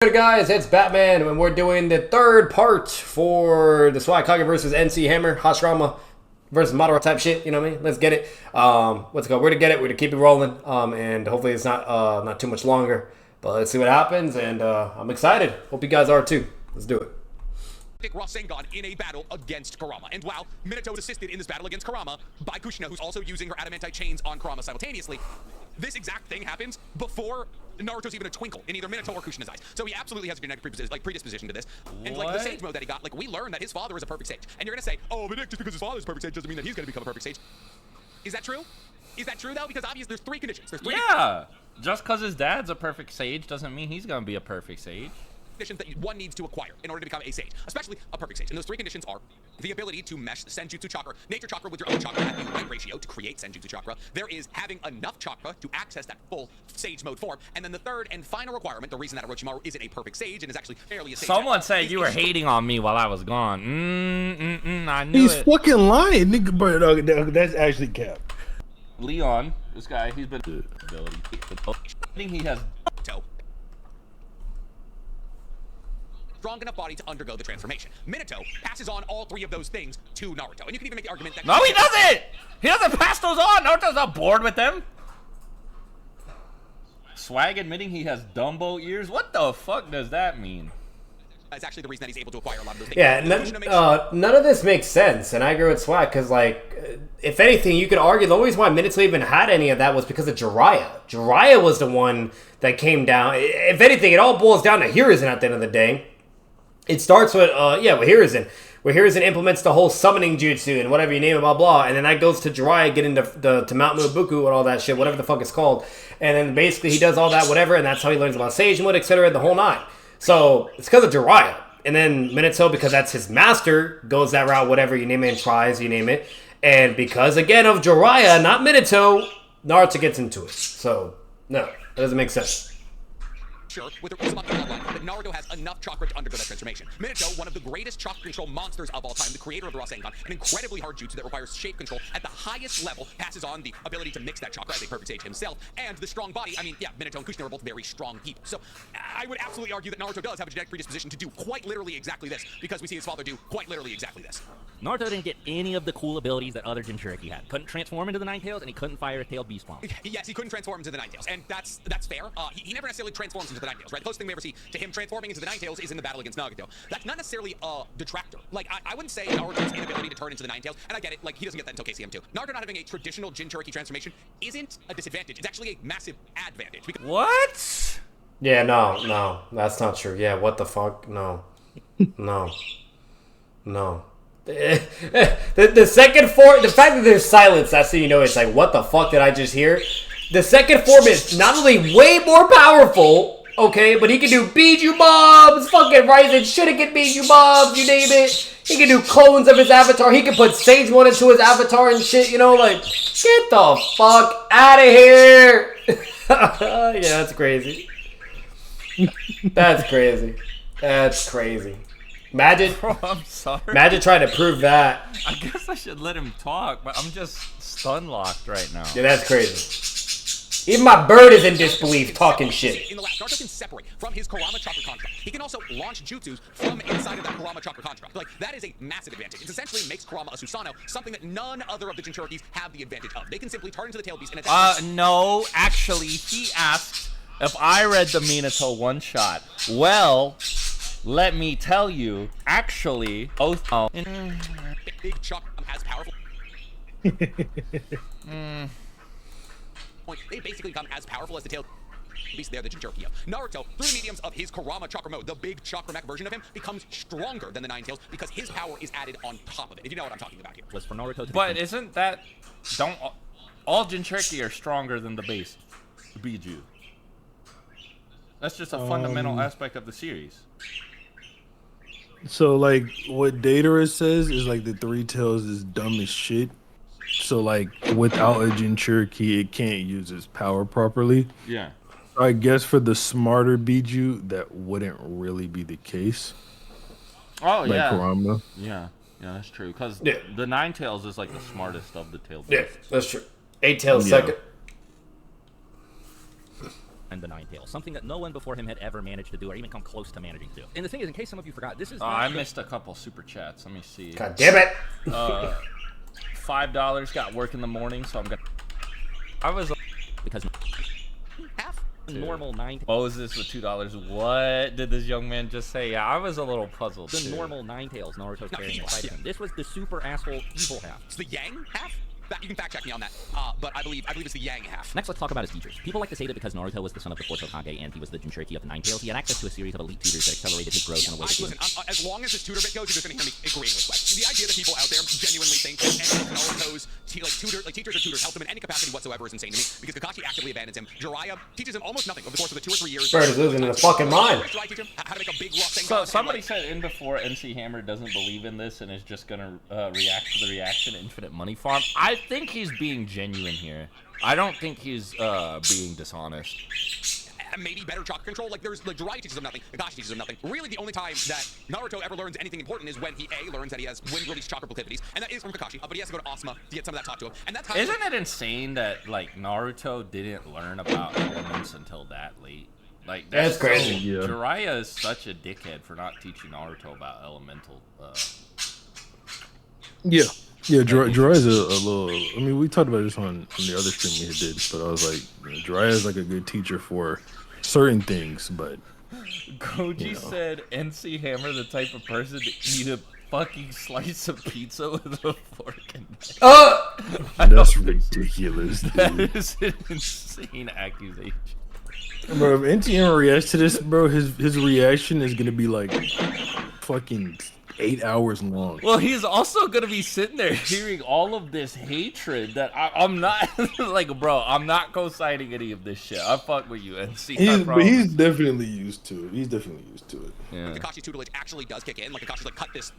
Good guys, it's Batman, and we're doing the third part for the SWAGKAGE versus NCHAMMER, Hashirama versus Madara type shit, you know what I mean? Let's get it. Let's go. We're gonna get it, we're gonna keep it rolling, and hopefully it's not too much longer. But let's see what happens, and I'm excited. Hope you guys are too. Let's do it. Rasengan in a battle against Kurama. And while Minato is assisted in this battle against Kurama by Kushina, who's also using her adamantite chains on Kurama simultaneously, this exact thing happens before Naruto's even a twinkle in either Minato or Kushina's eyes. So he absolutely has a genetic predisposition to this. And like the sage mode that he got, like we learned that his father is a perfect sage. And you're gonna say, oh, but Nick, just because his father is a perfect sage doesn't mean that he's gonna become a perfect sage. Is that true? Is that true though? Because obviously there's three conditions. Just because his dad's a perfect sage doesn't mean he's gonna be a perfect sage. Conditions that one needs to acquire in order to become a sage, especially a perfect sage. And those three conditions are the ability to mesh senjutsu chakra, nature chakra with your own chakra at the right ratio to create senjutsu chakra. There is having enough chakra to access that full sage mode form. And then the third and final requirement, the reason that Orochimaru isn't a perfect sage and is actually fairly a sage. Someone said you were hating on me while I was gone. I knew He's fucking lying, nigga. Bro, that's actually cap. Leon, this guy, he's been ability. I think he has strong enough body to undergo the transformation. Minato passes on all three of those things to Naruto. And you can even make the argument that— No, he doesn't! He doesn't pass those on! Naruto's not bored with them! Swag admitting he has Dumbo ears? What the fuck does that mean? That's actually the reason that he's able to acquire a lot of those things. Yeah, none of this makes sense, and I agree with Swag, because, like, if anything, you could argue the only reason why Minato even had any of that was because of Jiraiya. Jiraiya was the one that came down. If anything, it all boils down to Hiruzen at the end of the day. It starts with, with Hiruzen. Where Hiruzen implements the whole summoning jutsu and whatever you name it, blah, blah. And then that goes to Jiraiya getting to Mount Mubuku and all that shit, whatever the fuck it's called. And then basically he does all that, whatever, and that's how he learns about Sage Mode, etc., the whole nine. So it's because of Jiraiya. And then Minato, because that's his master, goes that route, whatever you name it, and tries, you name it. And because, again, of Jiraiya, not Minato, Naruto gets into it. So, no, that doesn't make sense. Sure, with the Uzumaki bloodline, that Naruto has enough chakra to undergo that transformation. Minato, one of the greatest chakra control monsters of all time, the creator of the Rasengan, an incredibly hard jutsu that requires shape control at the highest level, passes on the ability to mix that chakra as a perfect sage himself, and the strong body. I mean, yeah, Minato and Kushina are both very strong people. So I would absolutely argue that Naruto does have a genetic predisposition to do quite literally exactly this, because we see his father do quite literally exactly this. Naruto didn't get any of the cool abilities that other Jinchuriki had. Couldn't transform into the Nine Tails, and he couldn't fire a tailed beast bomb. Yes, he couldn't transform into the Nine Tails, and that's fair. He never necessarily transforms into the Nine Tails, right? The closest thing we ever see to him transforming into the Nine Tails is in the battle against Nagato. That's not necessarily a detractor. Like, I wouldn't say Naruto's inability to turn into the Nine Tails, and I get it, like, he doesn't get that until KCM2. Naruto not having a traditional Jinchuriki transformation isn't a disadvantage. It's actually a massive advantage. What? Yeah, no, that's not true. Yeah, what the fuck? No. No. The second form, the fact that there's silence, that's so you know it's like, what the fuck did I just hear? The second form is not only way more powerful, okay, but he can do Biju bombs, fucking Ryzen Shuriken Biju bombs, you name it. He can do clones of his avatar. He can put Sage Mode into his avatar and shit, you know, like, get the fuck out of here. Yeah, that's crazy. That's crazy. That's crazy. Imagine, Bro, I'm sorry. Imagine trying to prove that. I guess I should let him talk, but I'm just stun-locked right now. Yeah, that's crazy. Even my bird is in disbelief talking shit. In the lab, Naruto can separate from his Kurama chakra construct. He can also launch jutsus from inside of that Kurama chakra construct. Like, that is a massive advantage. It essentially makes Kurama a Susanoo, something that none other of the Jinchurikis have the advantage of. They can simply turn into the tail beast and attack. No, actually, he asked if I read the Minato one-shot. Well, let me tell you, actually, Big chakra as powerful. They basically become as powerful as the tail beast. They're the Jinchuriki. Naruto, through the mediums of his Kurama chakra mode, the big chakra mech version of him, becomes stronger than the Nine Tails because his power is added on top of it. If you know what I'm talking about here. Was for Naruto to but isn't that... Don't... All Jinchuriki are stronger than the base Biju. That's just a fundamental aspect of the series. So, like, what Datara says is, like, the Three Tails is dumb as shit. So, like, without a Jinchuriki, it can't use its power properly. Yeah. I guess for the smarter Biju, that wouldn't really be the case. Oh, like yeah. Kurama. Yeah, that's true. Because Yeah. the Nine Tails is, like, the smartest of the tail Yeah, beasts. that's true. 8 tails Yeah. second. and the Ninetales, something that no one before him had ever managed to do or even come close to managing to. And the thing is, in case some of you forgot, this is... Oh, I missed a couple super chats. Let me see. God damn it! $5 got work in the morning, so I'm gonna... I was... Because Half? normal Ninetales... Moses with $2. What did this young man just say? Yeah, I was a little puzzled. The too. normal Ninetales Naruto's No, carrying he inside was. of him. This was the super asshole evil half. It's the Yang half? That, you can fact check me on that. But I believe it's the Yang half. Next, let's talk about his teachers. People like to say that because Naruto was the son of the fourth Hokage and he was the Jinchuriki of the Ninetales, he had access to a series of elite tutors that accelerated his growth in a way that Listen, as long as this tutor bit goes, you're just going to hear me agreeing with Swag. The idea that people out there genuinely think that any of Naruto's teachers or tutors helped him in any capacity whatsoever is insane to me, because Kakashi actively abandons him. Jiraiya teaches him almost nothing over the course of the 2 or 3 years. Bird is losing his fucking mind. Jiraiya teach him how to make a big rough thing. So somebody said in before NCHAMMER doesn't believe in this and is just gonna react to the reaction Infinite Money Farm. I think he's being genuine here. I don't think he's being dishonest. Maybe better chakra control. Like Jiraiya teaches him nothing. Kakashi teaches him nothing. Really, the only time that Naruto ever learns anything important is when he learns that he has wind-release chakra proclivities, and that is from Kakashi. But he has to go to Asuma to get some of that taught to him, and that's how. Isn't it insane that like Naruto didn't learn about elements until that late? Like That's crazy. Yeah. Jiraiya is such a dickhead for not teaching Naruto about elemental. Yeah. Yeah, Jiraiya's a little... I mean, we talked about this on the other stream we did, but I was like, Jiraiya's like a good teacher for certain things, but... Koji said NCHAMMER the type of person to eat a fucking slice of pizza with a fork and knife. That's ridiculous, dude. That is an insane accusation. Bro, if NTM reacts to this, bro, his reaction is gonna be like fucking 8 hours long. Well, he's also gonna be sitting there hearing all of this hatred that I'm not like, bro. I'm not co-signing any of this shit. I fuck with you, NC. But he's definitely used to it. He's definitely used to it. Yeah. Kakashi's tutelage actually does kick in. Like Kakashi's like cut this,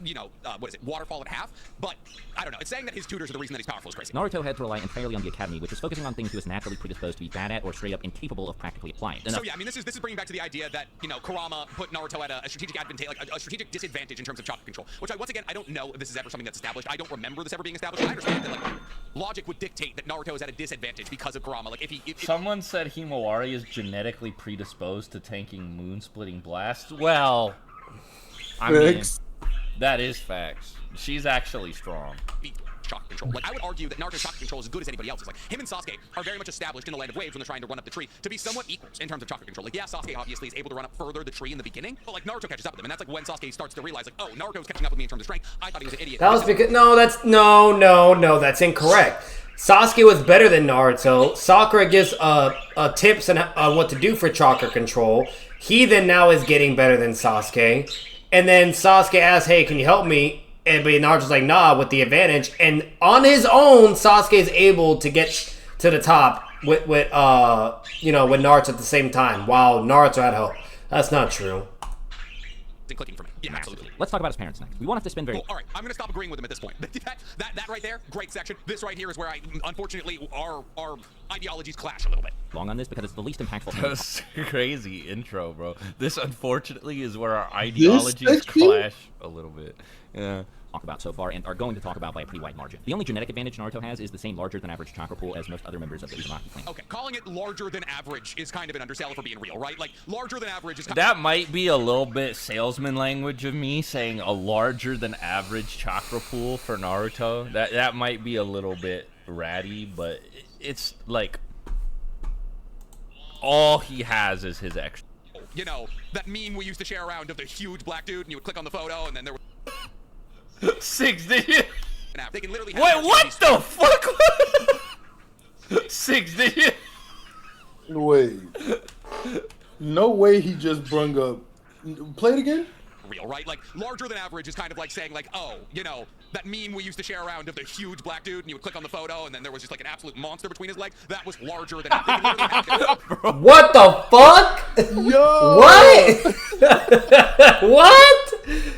what is it, waterfall in half. But I don't know. It's saying that his tutors are the reason that he's powerful is crazy. Naruto had to rely entirely on the academy, which is focusing on things he was naturally predisposed to be bad at or straight up incapable of practically applying. So yeah, I mean, this is bringing back to the idea that Kurama put Naruto at a strategic advantage, like a strategic disadvantage in terms of chakra control. Which once again, I don't know if this is ever something that's established. I don't remember this ever being established. I understand that like logic would dictate that Naruto is at a disadvantage because of Kurama. Like if Someone said Himawari is genetically predisposed to tanking moon-splitting blasts. Well, I mean, that is facts. She's actually strong. chakra control. Like, I would argue that Naruto's chakra control is as good as anybody else's. Like, him and Sasuke are very much established in the Land of Waves when they're trying to run up the tree to be somewhat equals in terms of chakra control. Like, yeah, Sasuke obviously is able to run up further the tree in the beginning, but like Naruto catches up with him, and that's like when Sasuke starts to realize, like, oh, Naruto's catching up with me in terms of strength. I thought he was an idiot. That was because no, that's incorrect. Sasuke was better than Naruto. Sakura gives tips on what to do for chakra control. He then now is getting better than Sasuke. And then Sasuke asks, hey, can you help me? And but Naruto's like, nah, with the advantage. And on his own, Sasuke is able to get to the top with Naruto at the same time, while Naruto had help. That's not true. Clicking for me. Yeah, absolutely. Let's talk about his parents next. We won't have to spend very... Cool. All right, I'm going to stop agreeing with him at this point. that right there, great section. This right here is where unfortunately, our ideologies clash a little bit. Long on this because it's the least impactful. That's crazy intro, bro. This, unfortunately, is where our ideologies clash a little bit. Yeah. Talk about so far and are going to talk about by a pretty wide margin. The only genetic advantage Naruto has is the same larger than average chakra pool as most other members of the Uzumaki clan. Okay, calling it larger than average is kind of an undersell for being real, right? Like, larger than average is kind That might be a little bit salesman language of me saying a larger than average chakra pool for Naruto. That might be a little bit ratty, but it's like all he has is his extra. You know, that meme we used to share around of the huge black dude and you would click on the photo and then there was 6 digit. They can literally have Wait, what the fuck? 6 digit. Wait. No way he just brung up. Play it again? real, right? Like, larger than average is kind of like saying, like, oh, you know, that meme we used to share around of the huge black dude, and you would click on the photo, and then there was just like an absolute monster between his legs. That was larger than What the fuck? Yo! What? What?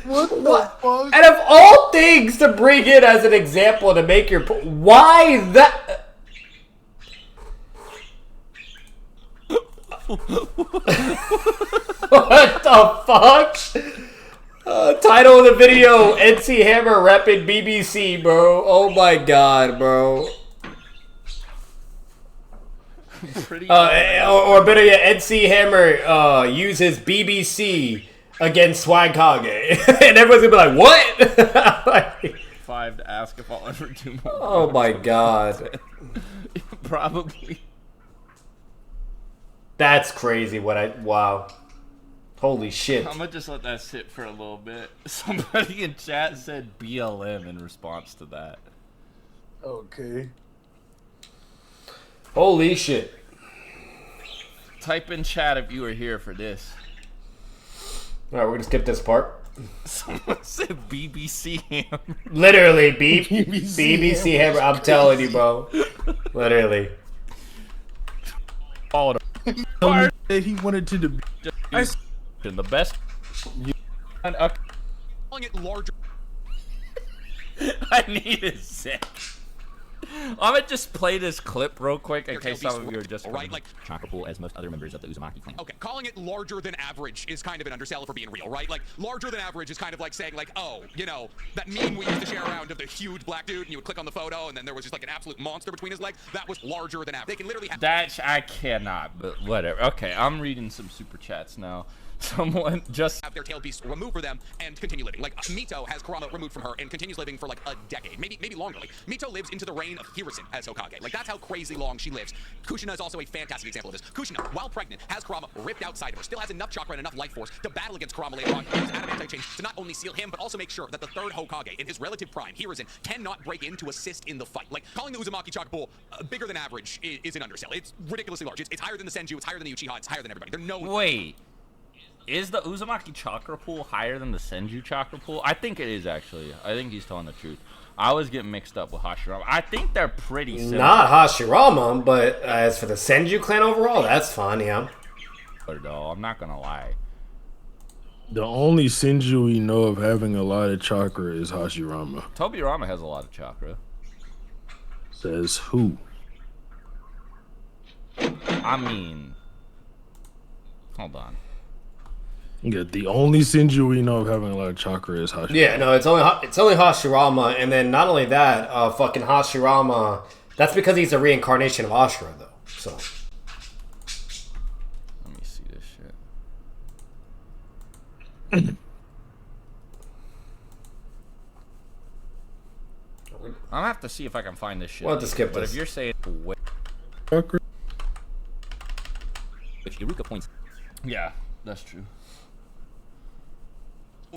What the fuck? And of all things to bring in as an example to make your point, why that? What the fuck? Title of the video: NCHAMMER repping BBC, bro. Oh my god, bro. Pretty or better yet, NCHAMMER uses BBC against SWAGKAGE. And everyone's gonna be like, what? Like, 5 to ask if I'll ever do more. oh my god. Probably. That's crazy wow. Holy shit. I'm gonna just let that sit for a little bit. Somebody in chat said BLM in response to that. Okay. Holy shit. Type in chat if you were here for this. Alright, we're gonna skip this part. Someone said BBC Hammer. Literally, BBC Hammer. I'm telling you, bro. Literally. Followed That he wanted to be. the best. Calling it larger. I need a sec. I'm gonna just play this clip real quick in case some of you are just right, like chakra pool as most other members of the Uzumaki clan. okay, calling it larger than average is kind of an underseller for being real, right? Like larger than average is kind of like saying like, oh, you know, that meme we used to share around of the huge black dude, and you would click on the photo, and then there was just like an absolute monster between his legs. That was larger than average. They can literally have that. I cannot, but whatever. Okay, I'm reading some super chats now. Someone just have their tail beasts removed for them and continue living. Like Mito has Kurama removed from her and continues living for like a decade, maybe longer. Like Mito lives into the reign of Hiruzen as Hokage. Like that's how crazy long she lives. Kushina is also a fantastic example of this. Kushina, while pregnant, has Kurama ripped outside of her, still has enough chakra and enough life force to battle against Kurama later on. Use adamantite chain to not only seal him but also make sure that the third Hokage in his relative prime, Hiruzen, cannot break in to assist in the fight. Like calling the Uzumaki chakra pool bigger than average is an undersell. It's ridiculously large. It's higher than the Senju. It's higher than the Uchiha. It's higher than everybody. There's no wait. Is the Uzumaki chakra pool higher than the Senju chakra pool? I think it is, actually. I think he's telling the truth. I was getting mixed up with Hashirama. I think they're pretty similar. Not Hashirama, but as for the Senju clan overall, that's fun, yeah. Though, I'm not gonna lie. The only Senju we know of having a lot of chakra is Hashirama. Tobirama has a lot of chakra. Says who? I mean... Hold on. Yeah, the only Senju we know of having a lot of chakra is Hashirama. Yeah, no, it's only Hashirama, and then not only that, fucking Hashirama. That's because he's a reincarnation of Ashura, though. So. Let me see this shit. I'm gonna have to see if I can find this shit. We'll have to skip but this. if you're saying, Chakra? Which Iruka points yeah, that's true.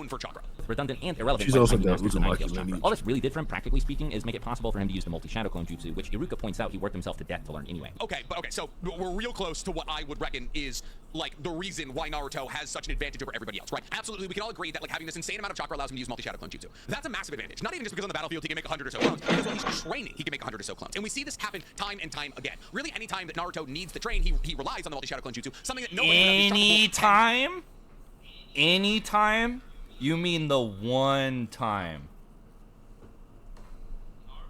for chakra. redundant and irrelevant. She's by also the time he got masters the Uzumaki Nine Tails chakra. lineage. All that's really different, practically speaking, is make it possible for him to use the multi-shadow clone jutsu, which Iruka points out he worked himself to death to learn anyway. Okay, so we're real close to what I would reckon is like the reason why Naruto has such an advantage over everybody else, right? Absolutely, we can all agree that like having this insane amount of chakra allows him to use multi-shadow clone jutsu. That's a massive advantage. Not even just because on the battlefield he can make 100 or so clones, because when he's training he can make 100 or so clones. And we see this happen time and time again. Really, any time that Naruto needs to train, he relies on the multi-shadow clone jutsu, something that nobody Anytime? You mean the one time?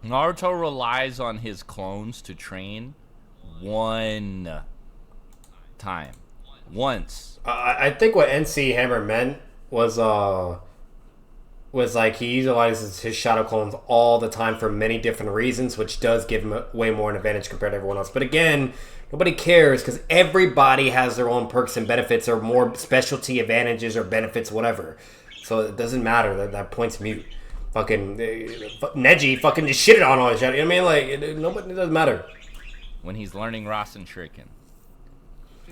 Naruto relies on his clones to train one time. Once. I think what NCHAMMER meant was like he utilizes his shadow clones all the time for many different reasons, which does give him way more an advantage compared to everyone else. But again, nobody cares because everybody has their own perks and benefits or more specialty advantages or benefits, whatever. So it doesn't matter. That point's mute. Fucking Neji fucking just shitted on all his shadow. You know what I mean? Like, nobody, it doesn't matter. When he's learning Rasen Shuriken.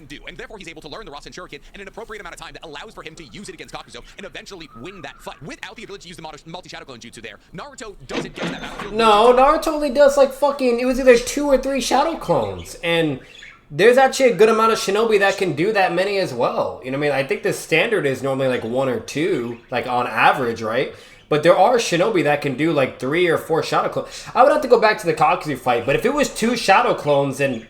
do, and therefore he's able to learn the Rasen Shuriken in an appropriate amount of time that allows for him to use it against Kakuzo and eventually win that fight. Without the ability to use the multi-shadow clone jutsu there, Naruto doesn't get that battlefield. No, Naruto only does like fucking, it was either 2 or 3 shadow clones, and there's actually a good amount of shinobi that can do that many as well. You know what I mean? I think the standard is normally like 1 or 2, like on average, right? But there are shinobi that can do like 3 or 4 shadow clones. I would have to go back to the Kakuzu fight, but if it was 2 shadow clones, then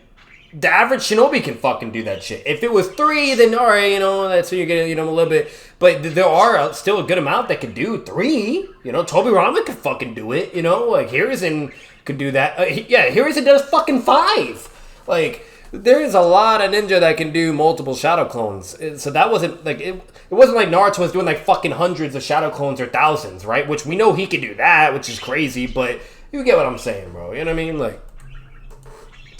the average shinobi can fucking do that shit. If it was 3, then alright, you know, that's what you're getting, you know, a little bit. But there are still a good amount that can do 3. You know, Tobirama could fucking do it, you know? Like, Hiruzen could do that. Hiruzen does fucking 5. Like, there's a lot of ninja that can do multiple shadow clones. So that wasn't, like, it wasn't like Naruto was doing, like, fucking hundreds of shadow clones or thousands, right? Which we know he could do that, which is crazy, but you get what I'm saying, bro. You know what I mean? Like,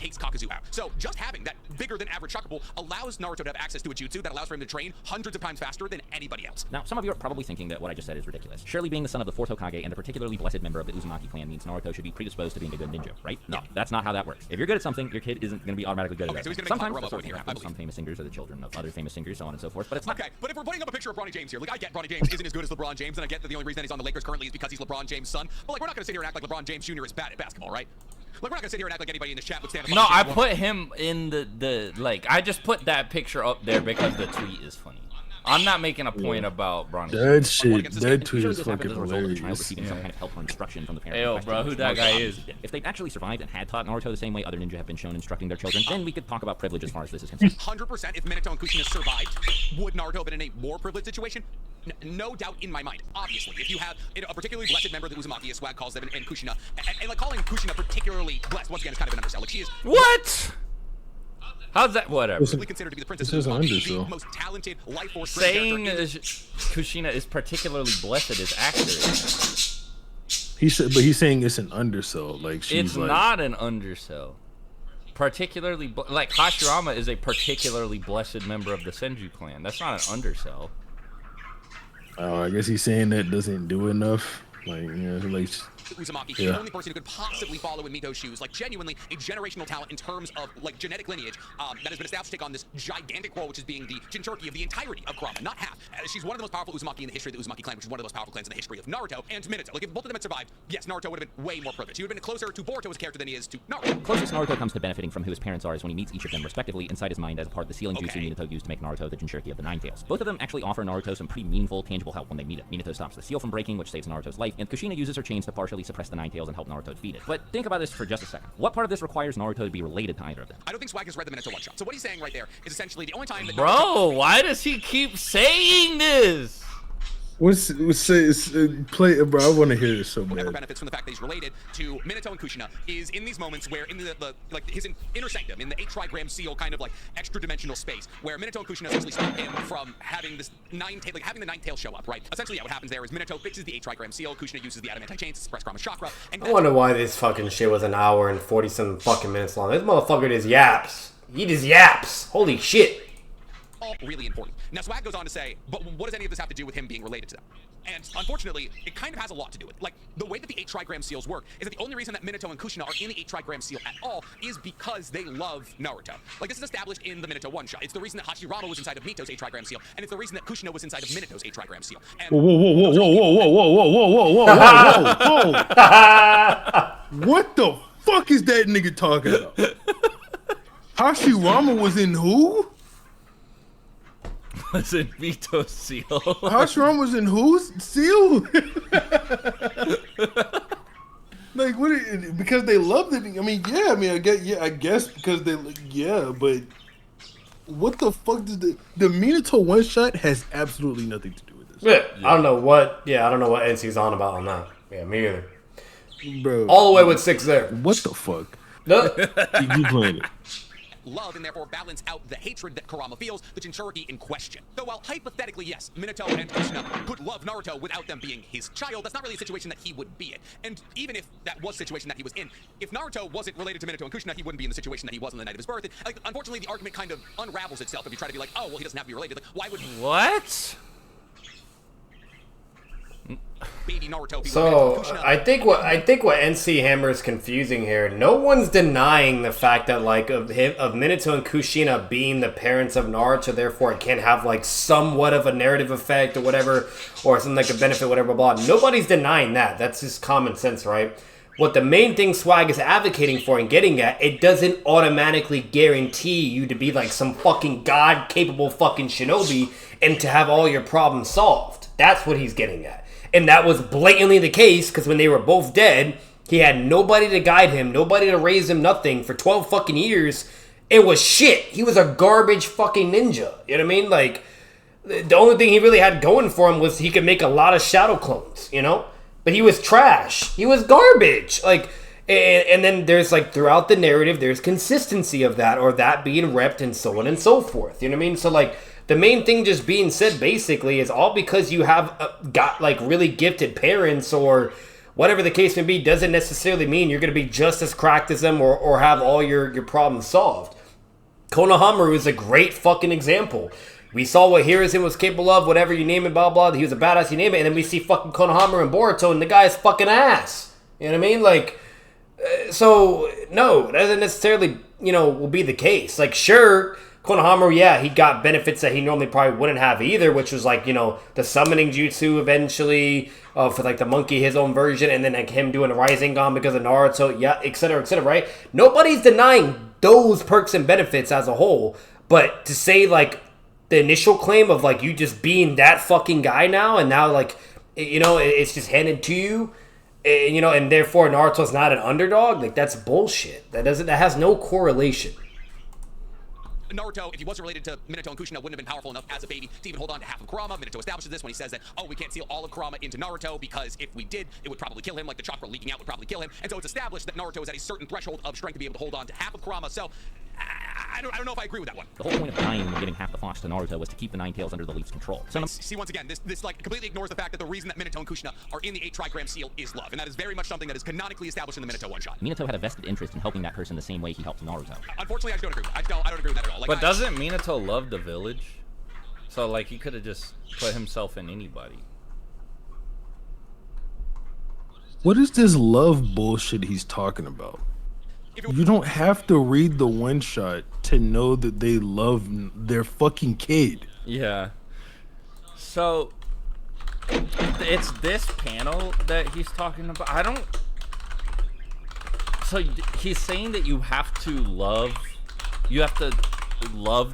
takes Kakuzu out. So just having that bigger than average chakra pool allows Naruto to have access to a jutsu that allows for him to train hundreds of times faster than anybody else. Now, some of you are probably thinking that what I just said is ridiculous. Surely being the son of the fourth Hokage and a particularly blessed member of the Uzumaki clan means Naruto should be predisposed to being a good ninja, right? No, that's not how that works. If you're good at something, your kid isn't going to be automatically good at so it. he's gonna make Sometimes Kurama that's sort over of here, I happens. believe. Some famous singers are the children of other famous singers, so on and so forth, but it's not. Okay, but if we're putting up a picture of Bronny James here, like I get Bronny James isn't as good as LeBron James, and I get that the only reason that he's on the Lakers currently is because he's LeBron James' son. But like, we're not gonna sit here and act like LeBron James Jr. is bad at basketball, right? Like, we're not gonna sit here and act like anybody in this chat would stand up. No, I put him in the like. I just put that picture up there because the tweet is funny. I'm not making a point about Bronny. That shit, that tweet Usually is this happens fucking as a result of the child hilarious. receiving some kind of help or instruction from the parent. Hey, yo, in bro, question. who that guy is? If they'd actually survived and had taught Naruto the same way other ninja have been shown instructing their children, then we could talk about privilege as far as this is concerned. 100% if Minato and Kushina survived, would Naruto have been in a more privileged situation? No doubt in my mind. Obviously, if you have a particularly blessed member of the Uzumaki, as Swag calls them, and Kushina, and like calling Kushina particularly blessed, once again, is kind of an undersell. Like, she is What? How's that? Whatever. really considered to be the princess This of is an Uzumaki, the undersell. most talented life force. Saying character in- Kushina is particularly blessed is accurate. He said, but he's saying it's an undersell. Like she's It's like, not an undersell. Particularly, like Hashirama is a particularly blessed member of the Senju clan. That's not an undersell. I guess he's saying that doesn't do enough. Like, yeah, like Uzumaki, Yeah. the only person who could possibly follow in Mito's shoes, like genuinely a generational talent in terms of like genetic lineage that has been established to take on this gigantic role, which is being the Jinchuriki of the entirety of Kurama, not half. She's one of the most powerful Uzumaki in the history of the Uzumaki clan, which is one of the most powerful clans in the history of Naruto and Minato. Like if both of them had survived, yes, Naruto would have been way more privileged. He would have been closer to Boruto as a character than he is to Naruto. Closest Naruto comes to benefiting from who his parents are is when he meets each of them respectively inside his mind as a part of the sealing jutsu Okay. Minato used to make Naruto the Jinchuriki of the Nine Tails. Both of them actually offer Naruto some pretty meaningful, tangible help when they meet him. Minato stops the seal from breaking, which saves Naruto's life, and Kushina uses her chains to partially suppress the Nine Tails and help Naruto defeat it. But think about this for just a second. What part of this requires Naruto to be related to either of them? I don't think Swag has read the Minato one shot. So what he's saying right there is essentially the only time that Bro, why does he keep saying this? what's play, bro? I want to hear this so Whatever bad. benefits from the fact that he's related to Minato and Kushina is in these moments where in the like his inner sanctum, in the 8 trigram seal kind of like extra dimensional space, where Minato and Kushina essentially stop him from having this having the 9 tail show up, right? Essentially, what happens there is Minato fixes the 8 trigram seal, Kushina uses the adamantine chains to suppress Kurama's chakra, and I wonder why this fucking shit was an hour and 40-some fucking minutes long. This motherfucker just yaps. He just yaps. Holy shit. all really important. Now, Swag goes on to say, but what does any of this have to do with him being related to them? And unfortunately, it kind of has a lot to do with it. Like, the way that the 8 trigram seals work is that the only reason that Minato and Kushina are in the 8 trigram seal at all is because they love Naruto. Like, this is established in the Minato one-shot. It's the reason that Hashirama was inside of Mito's 8 trigram seal, and it's the reason that Kushina was inside of Minato's 8 trigram seal. And Whoa, whoa, whoa, whoa, whoa, whoa, whoa, whoa, whoa, whoa, whoa, whoa, whoa, whoa. What the fuck is that nigga talking about? Hashirama was in who? Was it Mito's seal? Hashirama was in whose seal? Like what? Because they loved it. I mean, yeah. I mean, I guess because they, yeah. But what the fuck does the Minato one shot has absolutely nothing to do with this, Yeah, I don't know what. Yeah, I don't know what NC's on about on that. Yeah, me either. bro. All the way with 6 there. What the fuck? No. You playing it? love and therefore balance out the hatred that Kurama feels, the Jinchuriki in question. Though while hypothetically, yes, Minato and Kushina could love Naruto without them being his child, that's not really a situation that he would be in. And even if that was a situation that he was in, if Naruto wasn't related to Minato and Kushina, he wouldn't be in the situation that he was on the night of his birth. And, like, unfortunately, the argument kind of unravels itself if you try to be like, oh, well, he doesn't have to be related. Like, why would What? baby Naruto be So related to Kushina? I think what NCHAMMER is confusing here. No one's denying the fact that like of Minato and Kushina being the parents of Naruto, therefore it can have like somewhat of a narrative effect or whatever, or something like a benefit, whatever, blah. Nobody's denying that. That's just common sense, right? What the main thing Swag is advocating for and getting at, it doesn't automatically guarantee you to be like some fucking god-capable fucking shinobi and to have all your problems solved. That's what he's getting at. And that was blatantly the case, because when they were both dead, he had nobody to guide him, nobody to raise him, nothing. For 12 fucking years, it was shit. He was a garbage fucking ninja. You know what I mean? Like, the only thing he really had going for him was he could make a lot of shadow clones, you know? But he was trash. He was garbage. Like, and then there's like, throughout the narrative, there's consistency of that, or that being repped and so on and so forth. You know what I mean? So, like, the main thing just being said basically is all because you have got like really gifted parents or whatever the case may be, doesn't necessarily mean you're going to be just as cracked as them or have all your problems solved. Konohamaru is a great fucking example. We saw what Hiruzen was capable of, whatever you name it, blah, blah. He was a badass, you name it. And then we see fucking Konohamaru and Boruto, and the guy is fucking ass. You know what I mean? Like, so, no, that doesn't necessarily, will be the case. Like, sure, Konohamaru, yeah, he got benefits that he normally probably wouldn't have either, which was like, the summoning jutsu eventually, for like the monkey, his own version, and then like him doing a Rasengan because of Naruto, yeah, et cetera, right? Nobody's denying those perks and benefits as a whole, but to say like the initial claim of like you just being that fucking guy now, and now like, it's just handed to you, and therefore Naruto's not an underdog, like that's bullshit. That has no correlation. Naruto, if he wasn't related to Minato and Kushina, wouldn't have been powerful enough as a baby to even hold on to half of Kurama. Minato establishes this when he says that, oh, we can't seal all of Kurama into Naruto because if we did, it would probably kill him, like the chakra leaking out would probably kill him. And so it's established that Naruto is at a certain threshold of strength to be able to hold on to half of Kurama. So I don't know if I agree with that one. The whole point of dying and giving half the Fox to Naruto was to keep the Nine Tails under the Leaf's control. So see, once again, this like completely ignores the fact that the reason that Minato and Kushina are in the 8 trigram seal is love, and that is very much something that is canonically established in the Minato one-shot. Minato had a vested interest in helping that person the same way he helped Naruto. Unfortunately, I just don't agree with that. I don't agree with that at all. Like, But doesn't Minato love the village? So like he could have just put himself in anybody. What is this love bullshit he's talking about? You don't have to read the one shot to know that they love their fucking kid. Yeah. So it's this panel that he's talking about. So he's saying that you have to love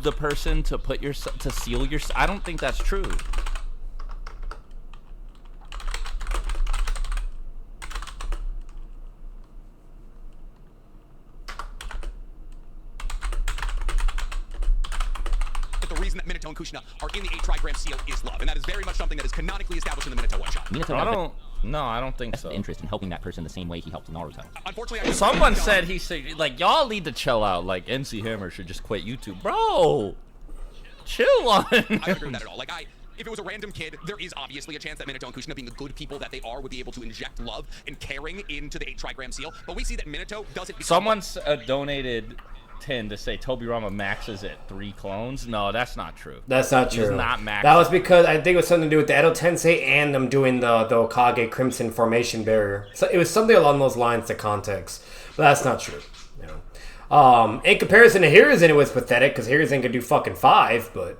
the person to put your to seal your. I don't think that's true. Minato and Kushina are in the 8 trigram seal is love, and that is very much something that is canonically established in the Minato one-shot. I don't think so. Interest in helping that person the same way he helped Naruto. Unfortunately, someone said he should, like, y'all need to chill out. Like, NCHAMMER should just quit YouTube, bro. Chill on. I don't agree with that at all. Like, if it was a random kid, there is obviously a chance that Minato and Kushina, being the good people that they are, would be able to inject love and caring into the 8 trigram seal. But we see that Minato doesn't. Someone's donated 10 to say Tobirama maxes at 3 clones. No, that's not true. That's not true. He's not max. That was because I think it was something to do with the Edo Tensei and them doing the Hokage Crimson Formation Barrier. So it was something along those lines to context. But that's not true. In comparison to Hiruzen, it was pathetic because Hiruzen could do fucking 5, but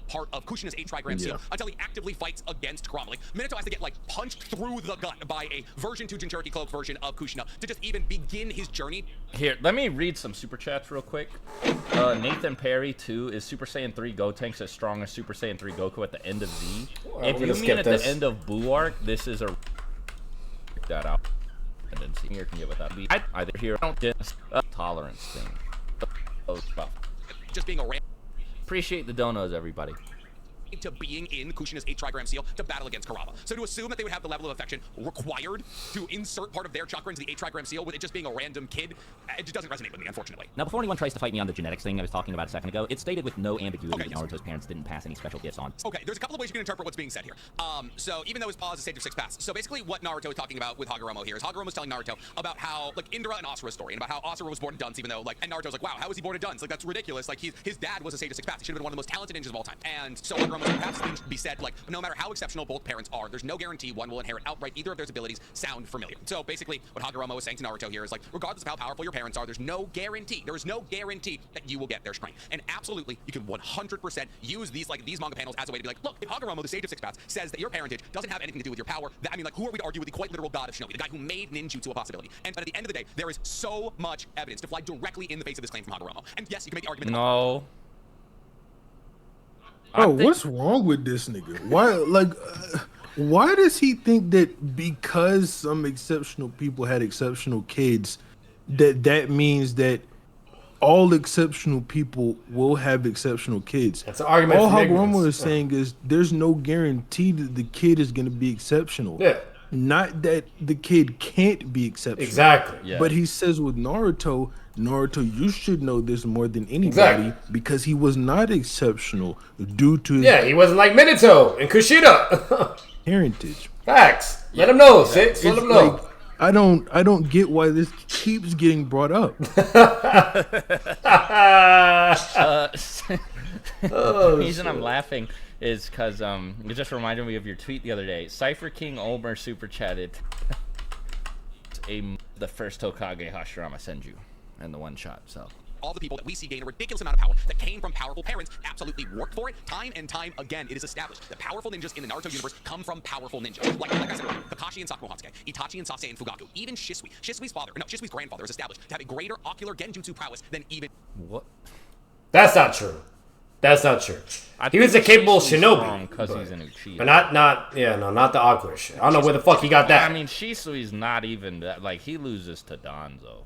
part of Kushina's 8 trigram seal until he actively fights against Kurama. Like, Minato has to get, like, punched through the gut by a version 2 Jinchuriki cloak version of Kushina to just even begin his journey. Here, let me read some super chats real quick. Nathan Perry 2 is Super Saiyan 3 Gotenks as strong as Super Saiyan 3 Goku at the end of Z. If you mean at the end of Buu arc, this is a that out. And then see here can get what that be. Either here don't just a tolerance thing. Just being a random. Appreciate the donos, everybody. To being in Kushina's 8 trigram seal to battle against Kurama. So to assume that they would have the level of affection required to insert part of their chakra into the 8 trigram seal with it just being a random kid, it just doesn't resonate with me, unfortunately. Now, before anyone tries to fight me on the genetics thing I was talking about a second ago, it's stated with no ambiguity that Naruto's parents didn't pass any special gifts on. Okay, there's a couple of ways you can interpret what's being said here. So even though his paw is a stage of 6 pass, so basically what Naruto is talking about with Hagoromo here is Hagoromo's telling Naruto about how, like, Indra and Asura's story, and about how Asura was born a dunce, even though, like, and Naruto's like, wow, how was he born a dunce? Like, that's ridiculous. Like, his dad was a stage of 6 pass. He should have been one of the most talented ninjas of all time. And so Hagoromo's like, perhaps things be said, like, no matter how exceptional both parents are, there's no guarantee one will inherit outright either of their abilities sound familiar. So basically, what Hagoromo is saying to Naruto here is, like, regardless of how powerful your parents are, there's no guarantee. There is no guarantee that you will get their strength. And absolutely, you can 100% use these manga panels as a way to be like, look, if Hagoromo, the sage of 6 paths, says that your parentage doesn't have anything to do with your power, I mean, like, who are we to argue with the quite literal god of Shinobi, the guy who made ninjutsu a possibility? And at the end of the day, there is so much evidence to fly directly in the face of this claim from Hagoromo. And yes, you can make the argument. No. Bro, what's wrong with this nigga? Why does he think that because some exceptional people had exceptional kids, that means that all exceptional people will have exceptional kids? That's an argument. All Hagoromo is saying is there's no guarantee that the kid is going to be exceptional. Yeah. Not that the kid can't be exceptional. Exactly. Yeah. But he says with Naruto, you should know this more than anybody because he was not exceptional due to his he wasn't like Minato and Kushina. parentage. Facts. Let him know, Six. Let It's him know. like, I don't get why this keeps getting brought up. The reason I'm laughing is because it just reminded me of your tweet the other day. Cypher King Ulmer super chatted the first Hokage Hashirama Senju and the one shot. So all the people that we see gain a ridiculous amount of power that came from powerful parents absolutely worked for it time and time again. It is established that powerful ninjas in the Naruto universe come from powerful ninjas. Like I said earlier, Kakashi and Sakumohatsuke, Itachi and Sasuke and Fugaku, even Shisui. Shisui's grandfather is established to have a greater ocular genjutsu prowess than even... what? That's not true. That's not true. He was a capable shinobi, because he's an Uchiha. but not the ocular shit. I don't know where the fuck he got that. I mean, Shisui's not even that. Like, he loses to Danzo.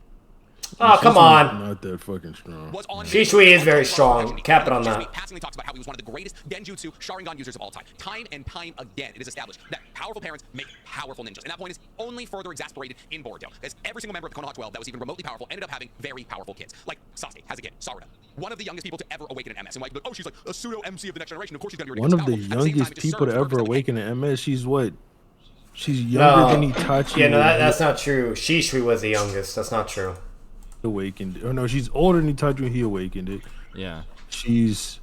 Oh, come on. Not that fucking strong. Shisui is very strong. Cap it on that. Passingly talks about how he was one of the greatest Genjutsu Sharingan users of all time. Time and time again, it is established that powerful parents make powerful ninjas. And that point is only further exasperated in Boruto, as every single member of the Konoha 12 that was even remotely powerful ended up having very powerful kids. Like Sasuke has a kid, Sarada. One of the youngest people to ever awaken an MS. And like, oh, she's like a pseudo MC of the next generation. Of course she's going to be One of the powerful. youngest people to ever awaken an MS. She's what? She's younger than Itachi. Yeah, no, that's not true. Shisui was the youngest. That's not true. Awakened. Or no, she's older than Itachi when he awakened it. Yeah. She's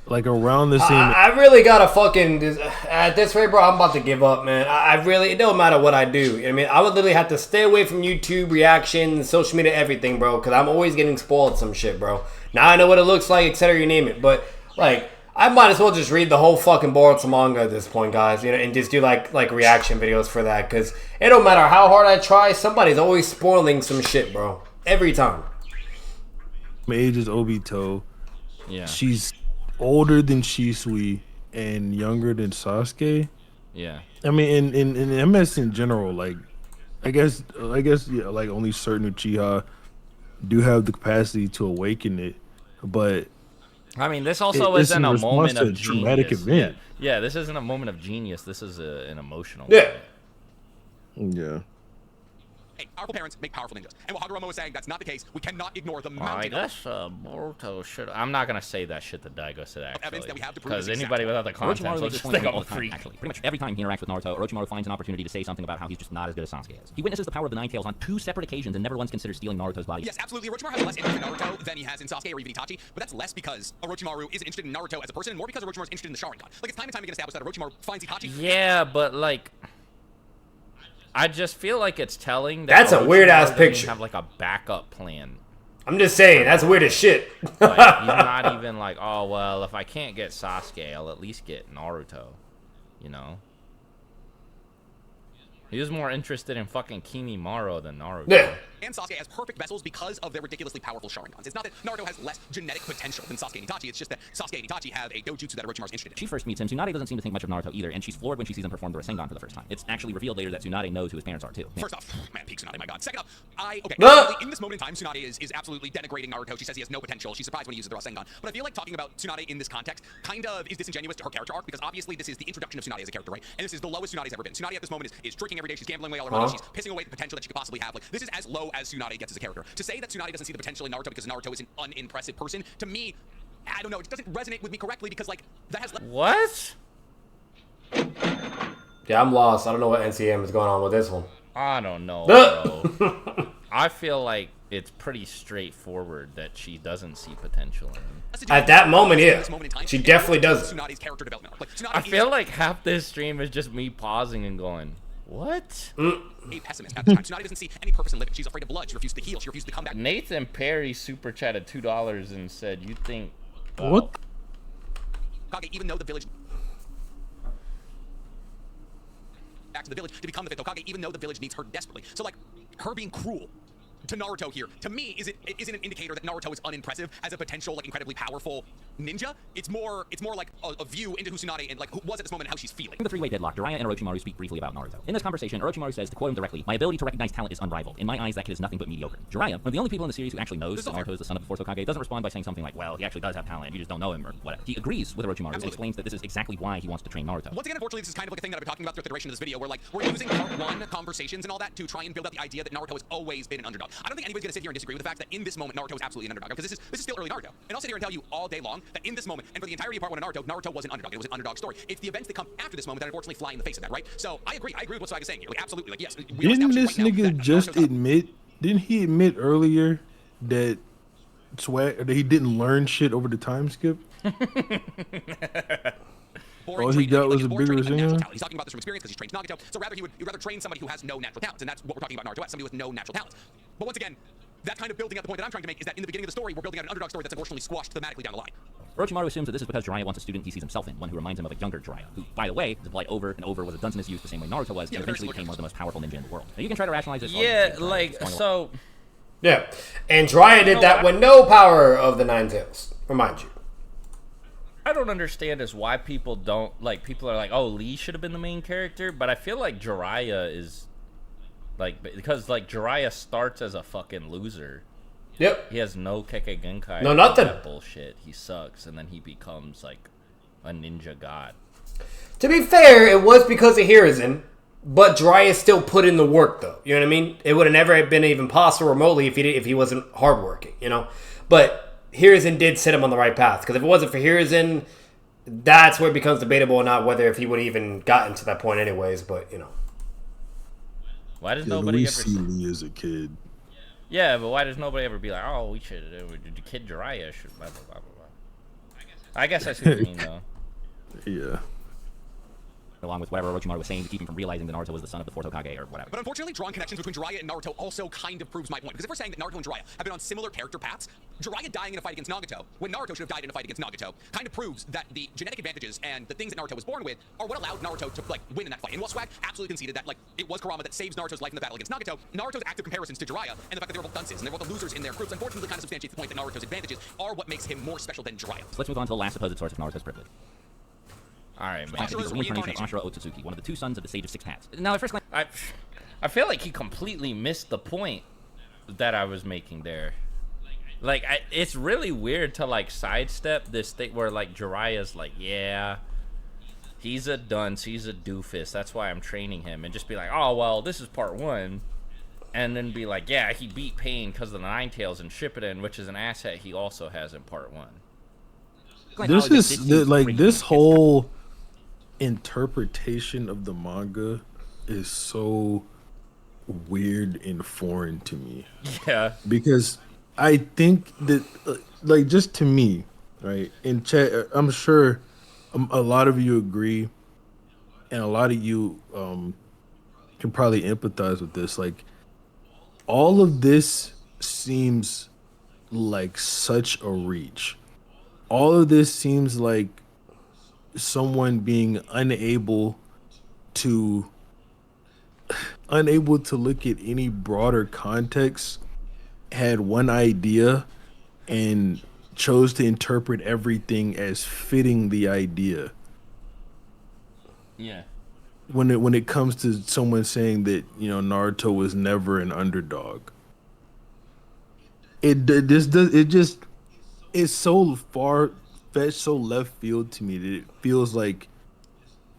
like around the same. I really gotta fucking at this rate, bro. I'm about to give up, man. I really, it don't matter what I do. I mean, I would literally have to stay away from YouTube reactions, social media, everything, bro, because I'm always getting spoiled some shit, bro. Now I know what it looks like, etc. You name it, but like, I might as well just read the whole fucking Boruto manga at this point, guys. You know, and just do like reaction videos for that, because it don't matter how hard I try. Somebody's always spoiling some shit, bro. Every time. My age is Obito. Yeah. She's older than Shisui and younger than Sasuke. Yeah. I mean, in MS in general, like, I guess, yeah, like only certain Uchiha do have the capacity to awaken it, but I mean, this also isn't a moment of traumatic genius. event. Yeah, this isn't a moment of genius. This is an emotional. Yeah. moment. Yeah. Hey, powerful parents make powerful ninjas. And while Hagoromo is saying that's not the case, we cannot ignore the Well, I mountain of guess Boruto should. I'm not gonna say that shit that Daigo said evidence actually, that we have to prove because this anybody without the Orochimaru context will makes just this think point I'm all a the time, freak. actually. Pretty much every time he interacts with Naruto, Orochimaru finds an opportunity to say something about how he's just not as good as Sasuke is. He witnesses the power of the Nine Tails on 2 separate occasions and never once considers stealing Naruto's body. Yes, absolutely. Orochimaru has less interest in Naruto than he has in Sasuke or even Itachi, but that's less because Orochimaru isn't interested in Naruto as a person, and more because Orochimaru is interested in the Sharingan. Like, it's time and time again established that Orochimaru finds Itachi. Yeah, but like, I just feel like it's telling that That's a Orochimaru weird-ass doesn't picture. have like a backup plan. I'm just saying, that's weird as shit. Like, he's not even like, oh well, if I can't get Sasuke, I'll at least get Naruto. You know. He was more interested in fucking Kimimaro than Naruto. Yeah. And Sasuke as perfect vessels because of their ridiculously powerful Sharingans. It's not that Naruto has less genetic potential than Sasuke and Itachi, it's just that Sasuke and Itachi have a dojutsu that Orochimaru's interested in. She first meets him. Tsunade doesn't seem to think much of Naruto either, and she's floored when she sees him perform the Rasengan for the first time. It's actually revealed later that Tsunade knows who his parents are too. First off, man, peak Tsunade, my god. Second off, okay, Ah! in this moment in time, Tsunade is absolutely denigrating Naruto. She says he has no potential. She's surprised when he uses the Rasengan. But I feel like talking about Tsunade in this context kind of is disingenuous to her character arc, because obviously this is the introduction of Tsunade as a character, right? And this is the lowest Tsunade's ever been. Tsunade at this moment is drinking every day, she's gambling away all her money, she's pissing away the potential that she could possibly have. Like, this is as low as Tsunade gets as a character. To say that Tsunade doesn't see the potential in Naruto because Naruto is an unimpressive person, to me, I don't know, it doesn't resonate with me correctly, because like that has What? Yeah, I'm lost. I don't know what NCM is going on with this one. I don't know, bro. I feel like it's pretty straightforward that she doesn't see potential in him. At that moment, yeah. She definitely doesn't. Tsunade's character development. Like, I feel like half this stream is just me pausing and going, what? a pessimist at the time. Tsunade doesn't see any purpose in living. She's afraid of blood. She refuses to heal. She refuses to come back. Nathan Perry super chatted $2 and said, you think... What? Hokage, even though the village... back to the village to become the 5th Hokage, even though the village needs her desperately. So, like, her being cruel to Naruto here, to me, isn't an indicator that Naruto is unimpressive as a potential, like, incredibly powerful ninja. It's more like a view into who Tsunade and, like, who was at this moment and how she's feeling. In the three-way deadlock, Jiraiya and Orochimaru speak briefly about Naruto. In this conversation, Orochimaru says, to quote him directly, "My ability to recognize talent is unrivaled. In my eyes, that kid is nothing but mediocre." Jiraiya, one of the only people in the series who actually knows that Naruto is the son of the 4th Hokage, doesn't respond by saying something like, "Well, he actually does have talent, you just don't know him," or whatever. He agrees with Orochimaru and explains that this is exactly why he wants to train Naruto. Once again, unfortunately, this is kind of like a thing that I've been talking about throughout the duration of this video, where, like, we're using part 1 conversations and all that to try and build up the idea that Naruto has always been an underdog. I don't think anybody's gonna sit here and disagree with the fact that in this moment Naruto is absolutely an underdog, because this is still early Naruto. And I'll sit here and tell you all day long that in this moment and for the entirety of part 1 of Naruto was an underdog. It was an underdog story. It's the events that come after this moment that unfortunately fly in the face of that, right? So I agree with what Swag is saying here. Like, absolutely. Like, yes. Didn't this nigga just admit? Didn't he admit earlier that Swag that he didn't learn shit over the time skip? All he got was a bigger zinger. He's talking about this from experience because he's trained Nagato. So rather, he would rather train somebody who has no natural talents, and that's what we're talking about Naruto as, somebody with no natural talents. But once again, that kind of building up the point that I'm trying to make is that in the beginning of the story, we're building out an underdog story that's unfortunately squashed thematically down the line. Orochimaru assumes that this is because Jiraiya wants a student he sees himself in, one who reminds him of a younger Jiraiya, who, by the way, is applied over and over, was a dunce in his youth the same way Naruto was, and eventually became one of the most powerful ninja in the world. Now you can try to rationalize this. Yeah, like, so... Yeah, and Jiraiya did that with no power of the Nine Tails, remind you. I don't understand is why people don't, like, people are like, oh, Lee should have been the main character, but I feel like Jiraiya is, like, because, like, Jiraiya starts as a fucking loser. Yep. He has no Kekkei Genkai. No, nothing. That bullshit. He sucks, and then he becomes, like, a ninja god. To be fair, it was because of Hiruzen, but Jiraiya still put in the work, though. You know what I mean? It would have never been even possible remotely if he wasn't hardworking, you know? But Hiruzen did set him on the right path, because if it wasn't for Hiruzen, that's where it becomes debatable or not whether if he would have even gotten to that point anyways, but, you know. Why does nobody ever see Lee as a kid? Yeah, but why does nobody ever be like, oh, we should, the kid Jiraiya should, blah, blah, blah, blah. I guess I see what you mean, though. Yeah. Along with whatever Orochimaru was saying to keep him from realizing that Naruto was the son of the fourth Hokage or whatever. But unfortunately, drawing connections between Jiraiya and Naruto also kind of proves my point. Because if we're saying that Naruto and Jiraiya have been on similar character paths, Jiraiya dying in a fight against Nagato, when Naruto should have died in a fight against Nagato, kind of proves that the genetic advantages and the things that Naruto was born with are what allowed Naruto to, like, win in that fight. And while Swag absolutely conceded that, like, it was Kurama that saves Naruto's life in the battle against Nagato, Naruto's active comparisons to Jiraiya and the fact that they're both dunces and they're both the losers in their groups, unfortunately kind of substantiates the point that Naruto's advantages are what makes him more special than Jiraiya. So let's move on to the last supposed source of Naruto's privilege. Alright, man. The reincarnation of Ashura Otsutsuki, one of the two sons of the Sage of Six Paths. Now, at first glance, I feel like he completely missed the point that I was making there. Like, it's really weird to, like, sidestep this thing where, like, Jiraiya's like, yeah, he's a dunce, he's a doofus, that's why I'm training him, and just be like, oh, well, this is part 1, and then be like, yeah, he beat Pain because of the Nine Tails and Shippuden, which is an asset he also has in part 1. This is, like, this whole interpretation of the manga is so weird and foreign to me. Yeah. Because I think that, like, just to me, right, in chat, I'm sure a lot of you agree, and a lot of you can probably empathize with this. Like, all of this seems like such a reach. All of this seems like someone being unable to look at any broader context, had one idea and chose to interpret everything as fitting the idea. Yeah. When it comes to someone saying that, you know, Naruto was never an underdog, it's so far-fetched, so left field to me that it feels like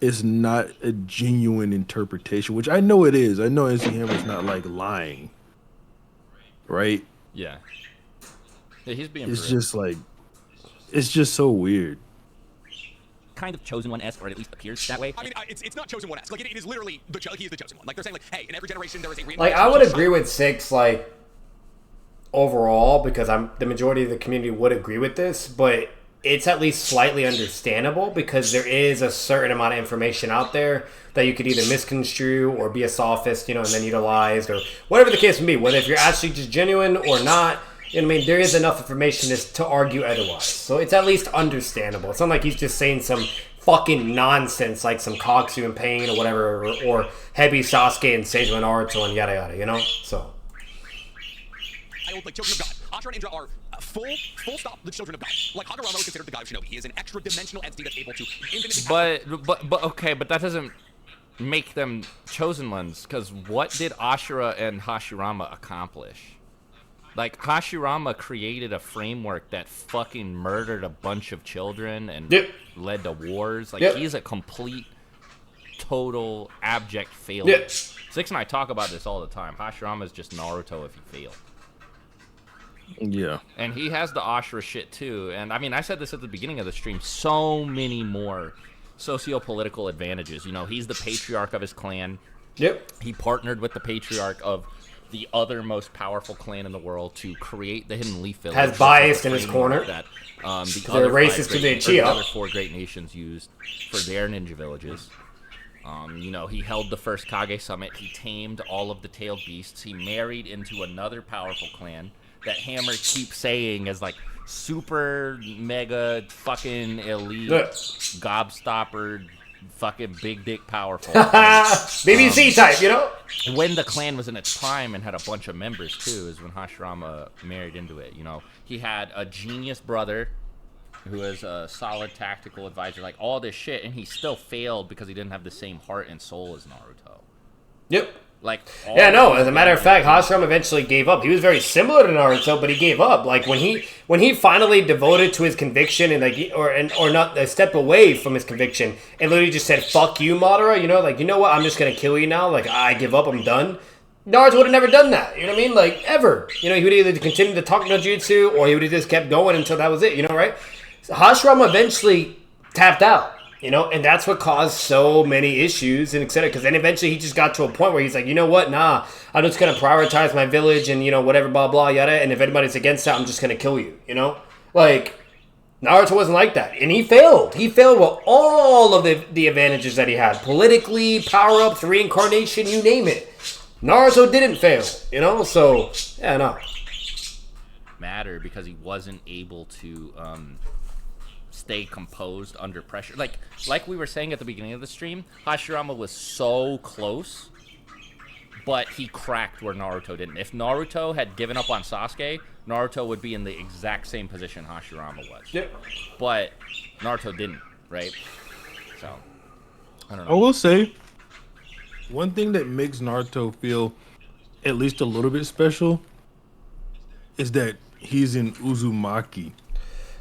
it's not a genuine interpretation, which I know it is. I know NCHAMMER's not, like, lying, right? Yeah. Yeah, he's being. It's just like, it's just so weird. Kind of chosen one-esque, or at least appears that way. I mean, it's not chosen one-esque. Like, it is literally he is the chosen one. Like, they're saying, like, hey, in every generation there is a like, I would agree with 6, like, overall, because the majority of the community would agree with this, but it's at least slightly understandable because there is a certain amount of information out there that you could either misconstrue or be a sophist, you know, and then utilize, or whatever the case may be, whether if you're actually just genuine or not. You know what I mean? There is enough information to argue otherwise. So it's at least understandable. It's not like he's just saying some fucking nonsense like some Kagsu and Pain or whatever, or Hebi, Sasuke, and Seijo and Naruto and yada yada, you know? So. Like children of God. Ashura and Indra are full stop the children of God. Like Hagoromo is considered the god of shinobi. He is an extra dimensional entity that's able to infinitely. But okay, but that doesn't make them chosen ones, because what did Ashura and Hashirama accomplish? Like, Hashirama created a framework that fucking murdered a bunch of children and led to wars. Like, he's a complete total abject failure. Yeah. Six and I talk about this all the time. Hashirama is just Naruto if he failed. Yeah. And he has the Ashura shit too. And I mean, I said this at the beginning of the stream. So many more socio-political advantages. You know, he's the patriarch of his clan. Yep. He partnered with the patriarch of the other most powerful clan in the world to create the Hidden Leaf Village. Has bias in his corner. That the They're other racist to the the Uchiha. other 4 great nations used for their ninja villages. You know, he held the first Kage Summit. He tamed all of the tailed beasts. He married into another powerful clan that Hammer keeps saying is like super mega fucking elite gobstopper fucking big dick powerful. BBC type, you know? When the clan was in its prime and had a bunch of members too is when Hashirama married into it. You know, he had a genius brother who was a solid tactical advisor, like all this shit, and he still failed because he didn't have the same heart and soul as Naruto. Yep. Like, Yeah, no. As a matter of fact, Hashirama eventually gave up. He was very similar to Naruto, but he gave up. Like when he finally devoted to his conviction and like or not a step away from his conviction and literally just said "fuck you, Madara," you know, like you know what, I'm just gonna kill you now. Like I give up, I'm done. Naruto would have never done that. You know what I mean? Like ever. You know, he would either continue to talk no jutsu or he would have just kept going until that was it. You know, right? So Hashirama eventually tapped out. You know, and that's what caused so many issues and et cetera. Because then eventually he just got to a point where he's like, you know what? Nah, I'm just going to prioritize my village and, you know, whatever, blah, blah, yada. And if anybody's against that, I'm just going to kill you, you know? Like, Naruto wasn't like that. And he failed. He failed with all of the advantages that he had. Politically, power-ups, reincarnation, you name it. Naruto didn't fail, you know? So, yeah, no. Matter because he wasn't able to stay composed under pressure. Like we were saying at the beginning of the stream, Hashirama was so close, but he cracked where Naruto didn't. If Naruto had given up on Sasuke, Naruto would be in the exact same position Hashirama was. Yep. But Naruto didn't, right? So, I don't I know. will say, one thing that makes Naruto feel at least a little bit special is that he's in Uzumaki.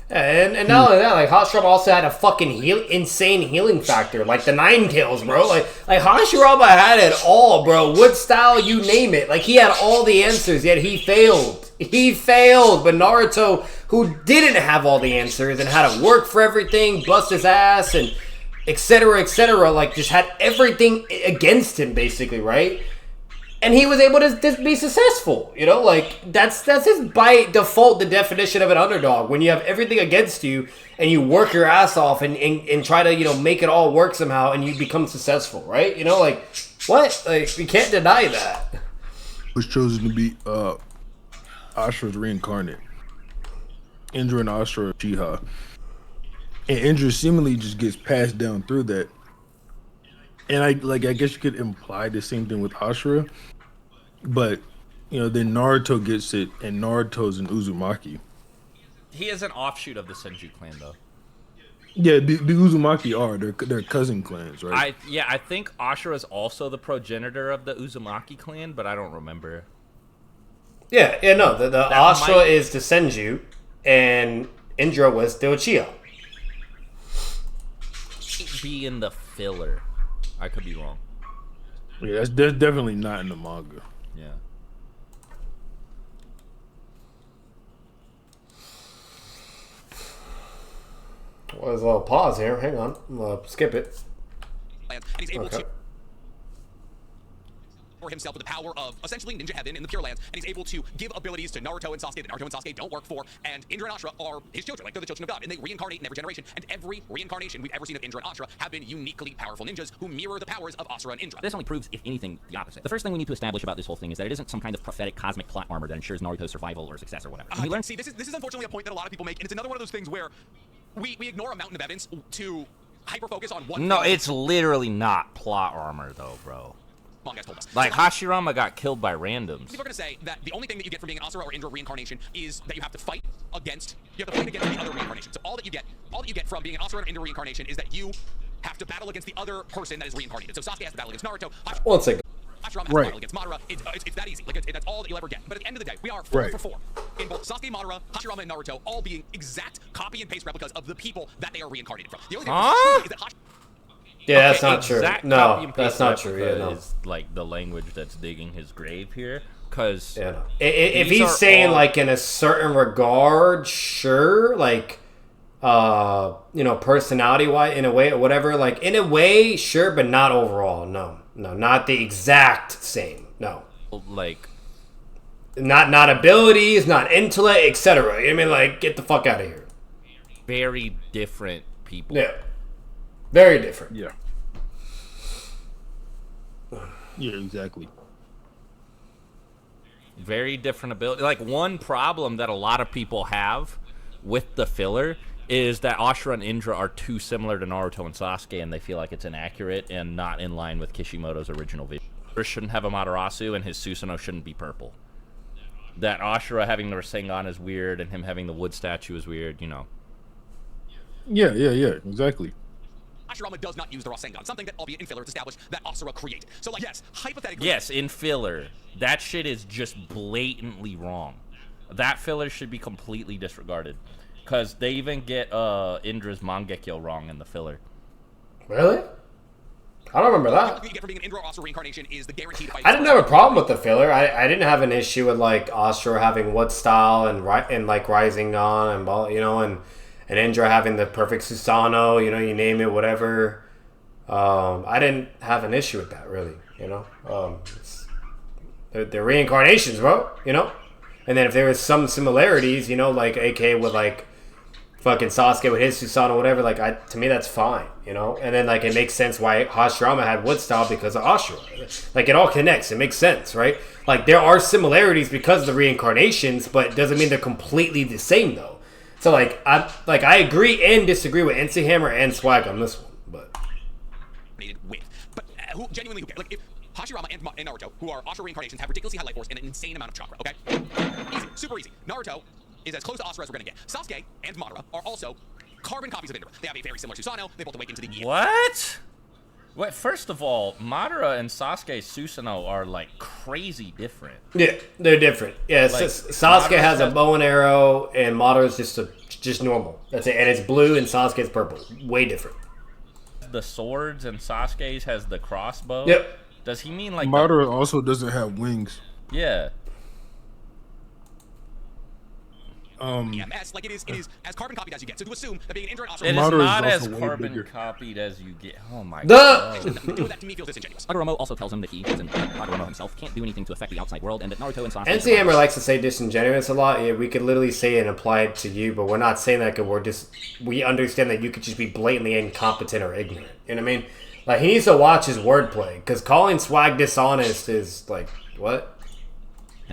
Yeah, and not only that, like Hashirama also had a fucking insane healing factor, like the Nine Tails, bro. Like Hashirama had it all, bro. Wood style, you name it. Like he had all the answers, yet he failed. He failed. But Naruto, who didn't have all the answers and had to work for everything, bust his ass, and et cetera, like just had everything against him, basically, right? And he was able to be successful, you know? Like, that's his, by default, the definition of an underdog. When you have everything against you, and you work your ass off and try to, you know, make it all work somehow, and you become successful, right? You know, like, what? Like, you can't deny that. Was chosen to be Ashura's reincarnate. Indra and Ashura are Uchiha. And Indra seemingly just gets passed down through that. And I guess you could imply the same thing with Ashura. But, you know, then Naruto gets it, and Naruto's in Uzumaki. He is an offshoot of the Senju clan, though. Yeah, the Uzumaki are. They're cousin clans, right? I think Ashura is also the progenitor of the Uzumaki clan, but I don't remember. Yeah, no, the Ashura is the Senju, and Indra was the Uchiha. Be in the filler. I could be wrong. Yeah, that's definitely not in the manga. Yeah. Well, there's a little pause here. Hang on. I'm going to skip it. And he's able to for himself with the power of essentially Ninja Heaven in the Pure Lands, and he's able to give abilities to Naruto and Sasuke that Naruto and Sasuke don't work for, and Indra and Ashura are his children, like they're the children of God, and they reincarnate in every generation, and every reincarnation we've ever seen of Indra and Ashura have been uniquely powerful ninjas who mirror the powers of Asura and Indra. This only proves, if anything, the opposite. The first thing we need to establish about this whole thing is that it isn't some kind of prophetic cosmic plot armor that ensures Naruto's survival or success or whatever. And we learn- See, this is unfortunately a point that a lot of people make, and it's another one of those things where we ignore a mountain of evidence to hyper-focus on one No, thing. it's literally not plot armor, though, bro. Manga has told us. Like, Hashirama got killed by randoms. People are going to say that the only thing that you get from being an Asura or Indra reincarnation is that you have to fight against the other reincarnation. So all that you get from being an Asura or Indra reincarnation is that you have to battle against the other person that is reincarnated. So Sasuke has to battle against Naruto. One second. Hashirama has to battle against Madara. It's that easy. Like, that's all that you'll ever get. But at the end of the day, we are 4 for 4 in both Sasuke, Madara, Hashirama, and Naruto, all being exact copy and paste replicas of the people that they are reincarnated from. The only difference is that Yeah, that's not true. exact No, copy and that's paste not true. Yeah, replica no. is like the language that's digging his grave here. Because Yeah, no. If he's saying like in a certain regard, sure, like personality wise, in a way or whatever, like in a way, sure, but not overall. No, not the exact same. No, like not abilities, not intellect, etc. I mean, like, get the fuck out of here. very different people. Yeah, very different. Yeah. Yeah, exactly. Very different ability. Like, one problem that a lot of people have with the filler is that Ashura and Indra are too similar to Naruto and Sasuke, and they feel like it's inaccurate and not in line with Kishimoto's original vision. Indra shouldn't have a Matarasu, and his Susanoo shouldn't be purple. That Ashura having the Rasengan is weird, and him having the wood statue is weird, Yeah, exactly. Hashirama does not use the Rasengan, something that, albeit in filler, it's established that Asura created. So, like, yes, hypothetically... Yes, in filler. That shit is just blatantly wrong. That filler should be completely disregarded. Because they even get Indra's Mangekyo wrong in the filler. Really? I don't remember that. You get for being an Indra or Asura reincarnation is the guaranteed fight. I didn't have a problem with the filler. I didn't have an issue with like Asura having wood style and like rising on and Indra having the perfect Susanoo, you name it, whatever. I didn't have an issue with that, really, they're reincarnations, bro, And then if there was some similarities, like AK with like fucking Sasuke with his Susanoo, whatever, like to me that's fine, And then like it makes sense why Hashirama had wood style because of Ashura. Like it all connects. It makes sense, right? Like there are similarities because of the reincarnations, but it doesn't mean they're completely the same though. So I agree and disagree with NCHAMMER and Swag on this one, but who genuinely cares? Like if Hashirama and Naruto, who are Asura reincarnations, have ridiculously high life force and an insane amount of chakra, okay? Easy, super easy. Naruto is as close to Asura as we're gonna get. Sasuke and Madara are also carbon copies of Indra. They have a very similar Susanoo. They both awaken to the What? Wait, first of all, Madara and Sasuke's Susanoo are like crazy different. yeah, they're different. Yeah, Like, Sasuke has a bow and arrow, and Madara's just normal. That's it, and it's blue, and Sasuke's purple. Way different. The swords and Sasuke's has the crossbow. Yep. Does he mean like Madara also doesn't have wings. Yeah. EMS, like it is as carbon copied as you get. So to assume that being an Indra and Asura It is Madara is not as also way carbon bigger. copied as you get. Oh my The god. doing that to me feels disingenuous. Kaguramo also tells him that he, as in Kaguramo himself, can't do anything to affect the outside world, and that Naruto and Sasuke... NCHAMMER likes to say disingenuous a lot. Yeah, we could literally say it and apply it to you, but we're not saying that because we understand that you could just be blatantly incompetent or ignorant. You know what I mean? Like, he needs to watch his wordplay, because calling Swag dishonest is, like, what?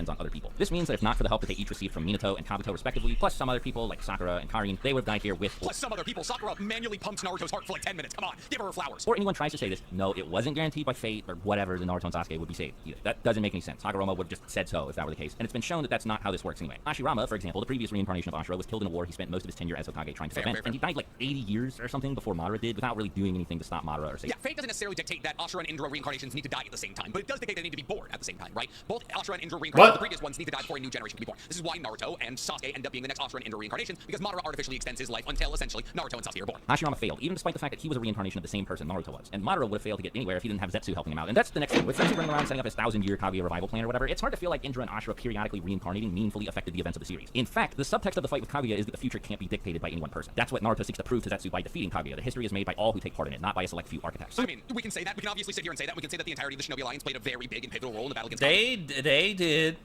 depends on other people. This means that if not for the help that they each received from Minato and Kabuto respectively, plus some other people like Sakura and Karin, they would have died here with... Plus some other people, Sakura manually pumped Naruto's heart for like 10 minutes. Come on, give her flowers. Or anyone tries to say this, no, it wasn't guaranteed by fate or whatever the Naruto and Sasuke would be saved either. That doesn't make any sense. Hagoromo would have just said so if that were the case. And it's been shown that that's not how this works anyway. Hashirama, for example, the previous reincarnation of Ashura, was killed in a war he spent most of his tenure as Hokage trying to prevent, and he died like 80 years or something before Madara did without really doing anything to stop Madara or save him. Yeah, fate doesn't necessarily dictate that Ashura and Indra reincarnations need to die at the same time, but it does dictate they need to be born at the same time, right? Both Ashura and Indra reincarnations, the previous ones, need to die before a new generation can be born. This is why Naruto and Sasuke end up being the next Ashura and Indra reincarnations, because Madara artificially extends his life until, essentially, Naruto and Sasuke are born. Hashirama failed, even despite the fact that he was a reincarnation of the same person Naruto was. And Madara would have failed to get anywhere if he didn't have Zetsu helping him out. And that's the next thing. With Zetsu running around setting up his 1,000-year Kaguya revival plan or whatever, it's hard to feel like Indra and Ashura periodically reincarnating meaningfully affected the events of the series. In fact, the subtext of the fight with Kaguya is that the future can't be dictated by any one person. That's what Naruto seeks to prove to Zetsu by defeating Kaguya. The history is made by all who take part in it, not by a select few architects. I mean, we can say that. We can obviously sit here and say that. We can say that the entirety of the Shinobi Alliance played a very big and pivotal role in the battle against Kaguya.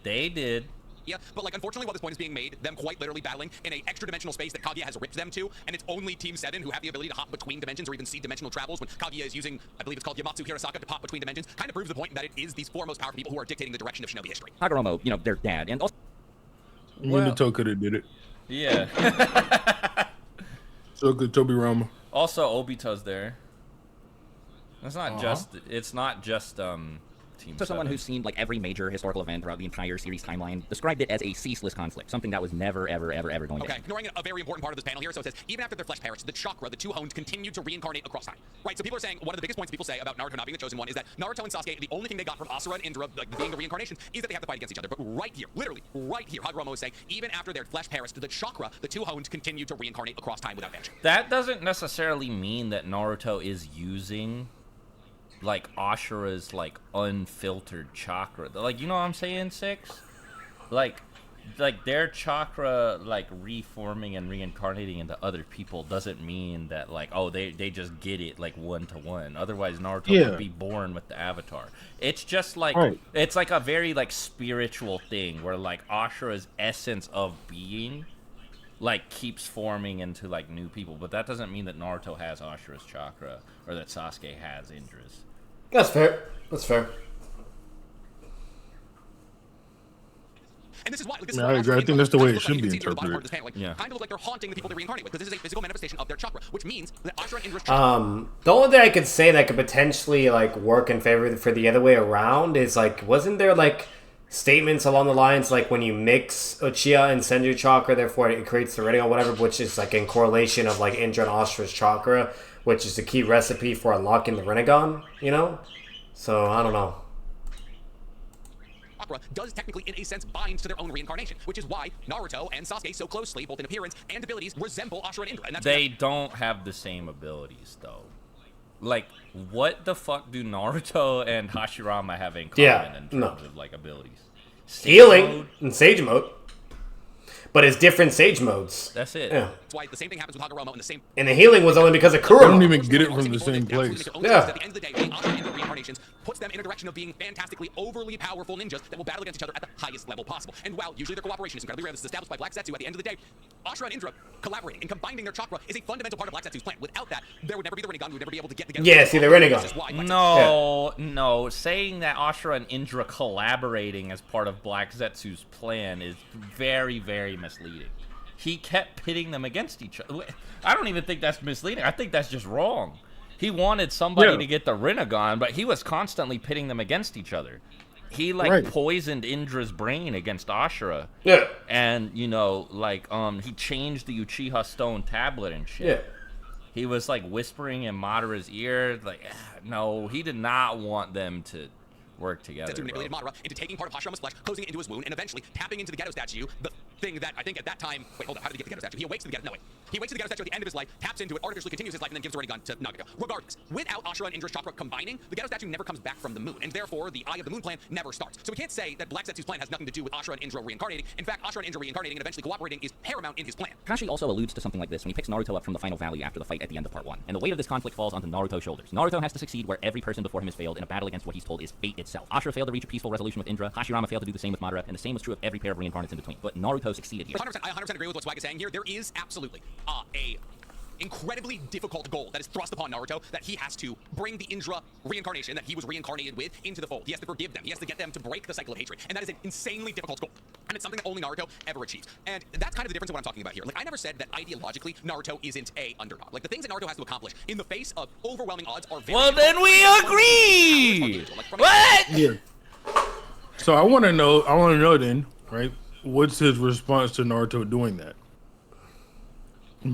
They did. Yeah, but like unfortunately while this point is being made, them quite literally battling in a extra dimensional space that Kaguya has ripped them to, and it's only Team 7 who have the ability to hop between dimensions or even see dimensional travels when Kaguya is using, I believe it's called Yamatsu Hirasaka, to pop between dimensions, kind of proves the point that it is these four most powerful people who are dictating the direction of Shinobi history. Hagoromo, you know, their dad, and also... Minato could have did it. Yeah. So could Tobirama. Also, Obito's there. It's not just Team So someone 7. who's seen like every major historical event throughout the entire series timeline described it as a ceaseless conflict, something that was never, ever, ever, ever going to Okay, end. ignoring a very important part of this panel here. So it says, even after their flesh perished, the chakra, the two honed, continued to reincarnate across time. Right, so people are saying, one of the biggest points people say about Naruto not being the chosen one is that Naruto and Sasuke, the only thing they got from Asura and Indra, like being the reincarnations, is that they have to fight against each other. But right here, literally, right here, Hagoromo is saying, even after their flesh perished, the chakra, the two honed, continued to reincarnate across time without vanishing. That doesn't necessarily mean that Naruto is using like Ashura's like unfiltered chakra. Like, you know what I'm saying, Six? Like their chakra like reforming and reincarnating into other people doesn't mean that like, oh, they just get it like 1-to-1. Otherwise Naruto would be born with the avatar. It's just like it's like a very like spiritual thing where like Ashura's essence of being like keeps forming into like new people, but that doesn't mean that Naruto has Ashura's chakra or that Sasuke has Indra's. That's fair. That's fair. And this is why. Like, I agree. I think that's the way it should be interpreted. Kind of look like they're haunting the people they reincarnate with, because this is a physical manifestation of their chakra, which means that Ashura and Indra's chakra. The only thing I could say that could potentially like work in favor for the other way around is like, wasn't there like statements along the lines like when you mix Uchiha and Senju chakra, therefore it creates the Rinnegan or whatever, which is like in correlation of like Indra and Ashura's chakra, which is the key recipe for unlocking the Rinnegan, you know? So, I don't know. Chakra does technically, in a sense, bind to their own reincarnation, which is why Naruto and Sasuke so closely, both in appearance and abilities, resemble Ashura and Indra. And that's they don't have the same abilities, though. Like, what the fuck do Naruto and Hashirama have in common in terms of, like, abilities? Healing mode? and Sage mode. But it's different Sage modes. That's it. Yeah. That's why the same thing happens with Hagoromo and the same... And the healing was only because of I Kurama. don't even get it from the same place. Yeah. At the end of the day, the Ashura and Indra reincarnations puts them in a direction of being fantastically, overly powerful ninjas that will battle against each other at the highest level possible. And while usually their cooperation is incredibly rare, this is established by Black Zetsu, at the end of the day, Ashura and Indra collaborating and combining their chakra is a fundamental part of Black Zetsu's plan. Without that, there would never be the Rinnegan, we would never be able to get together. Yeah, see, the Rinnegan. No, saying that Ashura and Indra collaborating as part of Black Zetsu's plan is very, very misleading. He kept pitting them against each other. I don't even think that's misleading. I think that's just wrong. He wanted somebody to get the Rinnegan, but he was constantly pitting them against each other. He like poisoned Indra's brain against Ashura. Yeah. And you know, like he changed the Uchiha Stone tablet and shit. Yeah. He was like whispering in Madara's ear, like, no, he did not want them to work together. Zetsu manipulated Madara into taking part of Hashirama's flesh, closing it into his wound, and eventually tapping into the ghetto statue, the thing that I think at that time... Wait, hold on. How did he get the ghetto statue? He awakes to the ghetto... No, wait. He awakes to the ghetto statue at the end of his life, taps into it, artificially continues his life, and then gives the Rinnegan to Nagato. Regardless, without Ashura and Indra's chakra combining, the ghetto statue never comes back from the moon, and therefore the Eye of the Moon plan never starts. So we can't say that Black Zetsu's plan has nothing to do with Ashura and Indra reincarnating. In fact, Ashura and Indra reincarnating and eventually cooperating is paramount in his plan. Kakashi also alludes to something like this when he picks Naruto up from the final valley after the fight at the end of part 1. And the weight of this conflict falls onto Naruto's shoulders. Naruto has to succeed where every person before him has failed in a battle against what he's told is fate itself. Ashura failed to reach a peaceful resolution with Indra, Hashirama failed to do the same with Madara, and the same was true of every pair of reincarnates in between. But Naruto succeeded here. 100%, I 100% agree with what Swag is saying here. There is absolutely a incredibly difficult goal that is thrust upon Naruto, that he has to bring the Indra reincarnation that he was reincarnated with into the fold. He has to forgive them. He has to get them to break the cycle of hatred. And that is an insanely difficult goal. And it's something that only Naruto ever achieves. And that's kind of the difference of what I'm talking about here. Like, I never said that ideologically Naruto isn't a underdog. Like, the things that Naruto has to accomplish in the face of overwhelming odds are very... Well, then we agree! What? Yeah. So I want to know then, right? What's his response to Naruto doing that?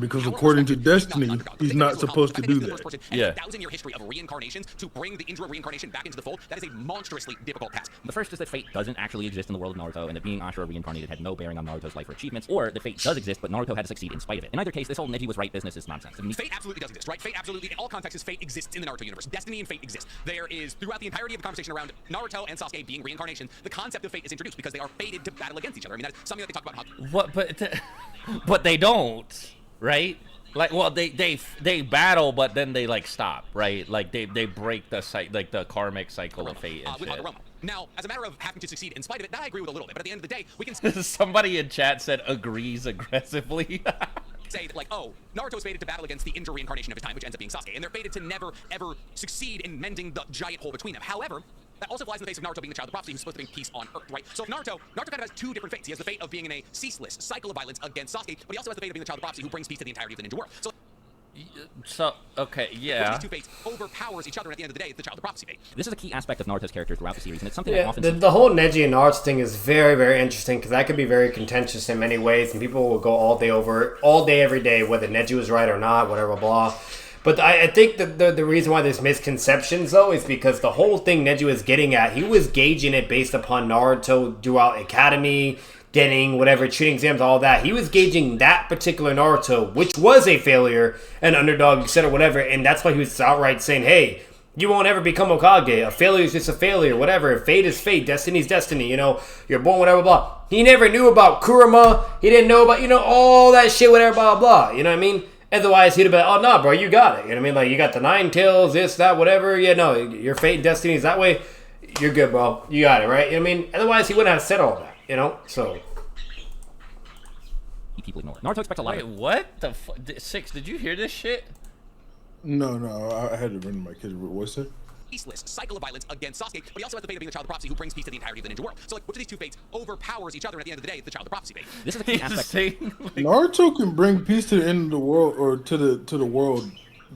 Because according to Destiny, he's not supposed to do that. Yeah. 1,000-year history of reincarnations to bring the Indra reincarnation back into the fold, that is a monstrously difficult task. The first is that fate doesn't actually exist in the world of Naruto, and that being Ashura reincarnated had no bearing on Naruto's life or achievements, or that fate does exist, but Naruto had to succeed in spite of it. In either case, this whole Neji was right business is nonsense. Fate absolutely does exist, right? Fate absolutely, in all contexts, fate exists in the Naruto universe. Destiny and fate exist. There is, throughout the entirety of the conversation around Naruto and Sasuke being reincarnation, the concept of fate is introduced because they are fated to battle against each other. I mean, that's something that they talk about. What? But they don't, right? Like, well, they battle, but then they like stop, right? Like they break the like the karmic cycle of fate and with shit. Kurama. Now, as a matter of having to succeed in spite of it, that I agree with a little bit. But at the end of the day, we can Somebody in chat said agrees aggressively. say that, like, oh, Naruto is fated to battle against the Indra reincarnation of his time, which ends up being Sasuke, and they're fated to never, ever succeed in mending the giant hole between them. However, that also flies in the face of Naruto being the child of prophecy who's supposed to bring peace on Earth, right? So if Naruto kind of has two different fates. He has the fate of being in a ceaseless cycle of violence against Sasuke, but he also has the fate of being the child of prophecy who brings peace to the entirety of the ninja world. So So, okay, Which of yeah. these two fates overpowers each other, and at the end of the day, it's the child of prophecy fate. This is a key aspect of Naruto's character throughout the series, and it's something I Yeah, often the whole Neji and Naruto thing is very, very interesting because that could be very contentious in many ways, and people will go all day over it, all day, every day, whether Neji was right or not, whatever, blah. But I think that the reason why there's misconceptions, though, is because the whole thing Neji was getting at, he was gauging it based upon Naruto throughout Academy, Genin, whatever, cheating exams, all that. He was gauging that particular Naruto, which was a failure, an underdog, etc., whatever, and that's why he was outright saying, hey, you won't ever become Hokage. A failure is just a failure, whatever. Fate is fate. Destiny is destiny. You know, you're born, whatever, blah. He never knew about Kurama. He didn't know about, all that shit, whatever, blah, blah. You know what I mean? Otherwise, he'd have been, oh, no, bro, you got it. You know what I mean? Like, you got the 9 tails, this, that, whatever. Yeah, no, your fate and destiny is that way. You're good, bro. You got it, right? You know what I mean? Otherwise, he wouldn't have said all that, so. people ignore. Naruto expects a lot Wait, of... what the fuck? Six, did you hear this shit? No, I had to run to my kids. What's it? Ceaseless cycle of violence against Sasuke, but he also has the fate of being the child of prophecy who brings peace to the entirety of the ninja world. So, like, which of these two fates overpowers each other, and at the end of the day, it's the child of prophecy fate. This is a key He's aspect. saying, like, Naruto can bring peace to the end of the world, or to the world,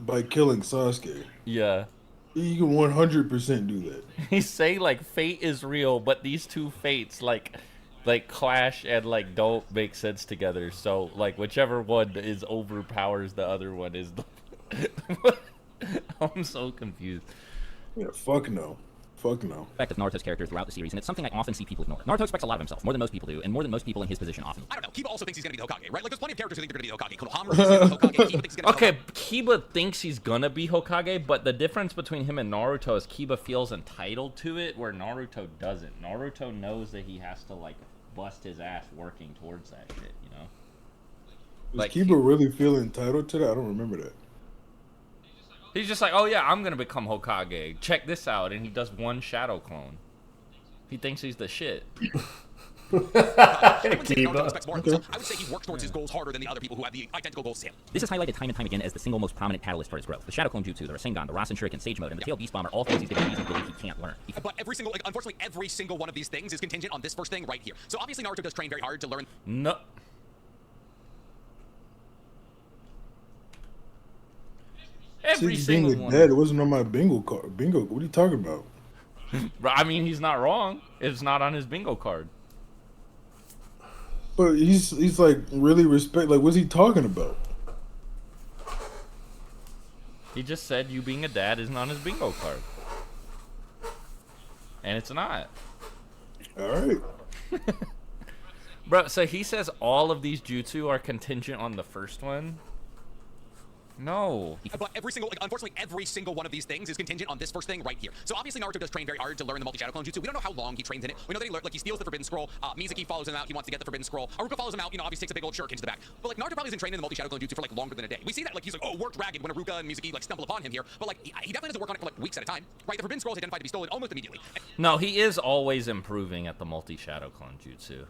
by killing Sasuke. yeah. He can 100% do that. He's saying like fate is real, but these two fates like clash and like don't make sense together. So like whichever one is overpowers the other one is the. I'm so confused. Yeah, fuck no. Fuck no. Aspect of Naruto's character throughout the series, and it's something I often see people ignore. Naruto expects a lot of himself, more than most people do, and more than most people in his position often. I don't know. Kiba also thinks he's going to be the Hokage, right? Like, there's plenty of characters who think they're going to be the Hokage. Konohamaru thinks he's going to be the Hokage. Kiba thinks he's going to be the Okay, Kiba thinks he's gonna be Hokage, but the difference between him and Naruto is Kiba feels entitled to it, where Naruto doesn't. Naruto knows that he has to like bust his ass working towards that shit, you know? Does Kiba really feel entitled to that? I don't remember that. He's just like, oh yeah, I'm gonna become Hokage. Check this out, and he does one shadow clone. He thinks he's the shit. I wouldn't say Naruto expects more of himself. I would say he works towards his goals harder than the other people who have the identical goals to him. This is highlighted time and time again as the single most prominent catalyst for his growth. The Shadow Clone Jutsu, the Rasengan, the Rasen Shuriken, Sage Mode, and the Tail Beast Bomber, all things he's given reason to believe he can't learn. But unfortunately, every single one of these things is contingent on this first thing right here. So obviously, Naruto does train very hard to learn. No. Every See, single being a one. dad, it wasn't on my bingo card. Bingo, what are you talking about? I mean, he's not wrong. It's not on his bingo card. But he's like really respect. Like, what's he talking about? He just said you being a dad isn't on his bingo card. And it's not. All right. Bro, so he says all of these jutsu are contingent on the first one? No. But unfortunately, every single one of these things is contingent on this first thing right here. So obviously, Naruto does train very hard to learn the multi-shadow clone jutsu. We don't know how long he trains in it. We know that he steals the Forbidden Scroll. Mizuki follows him out. He wants to get the Forbidden Scroll. Haruka follows him out. Obviously takes a big old shuriken to the back. But like Naruto probably isn't trained in the multi-shadow clone jutsu for like longer than a day. We see that like he's like, oh, worked ragged when Haruka and Mizuki like stumble upon him here. But like he definitely doesn't work on it for like weeks at a time. Right? The Forbidden Scroll is identified to be stolen almost immediately. No, he is always improving at the multi-shadow clone jutsu.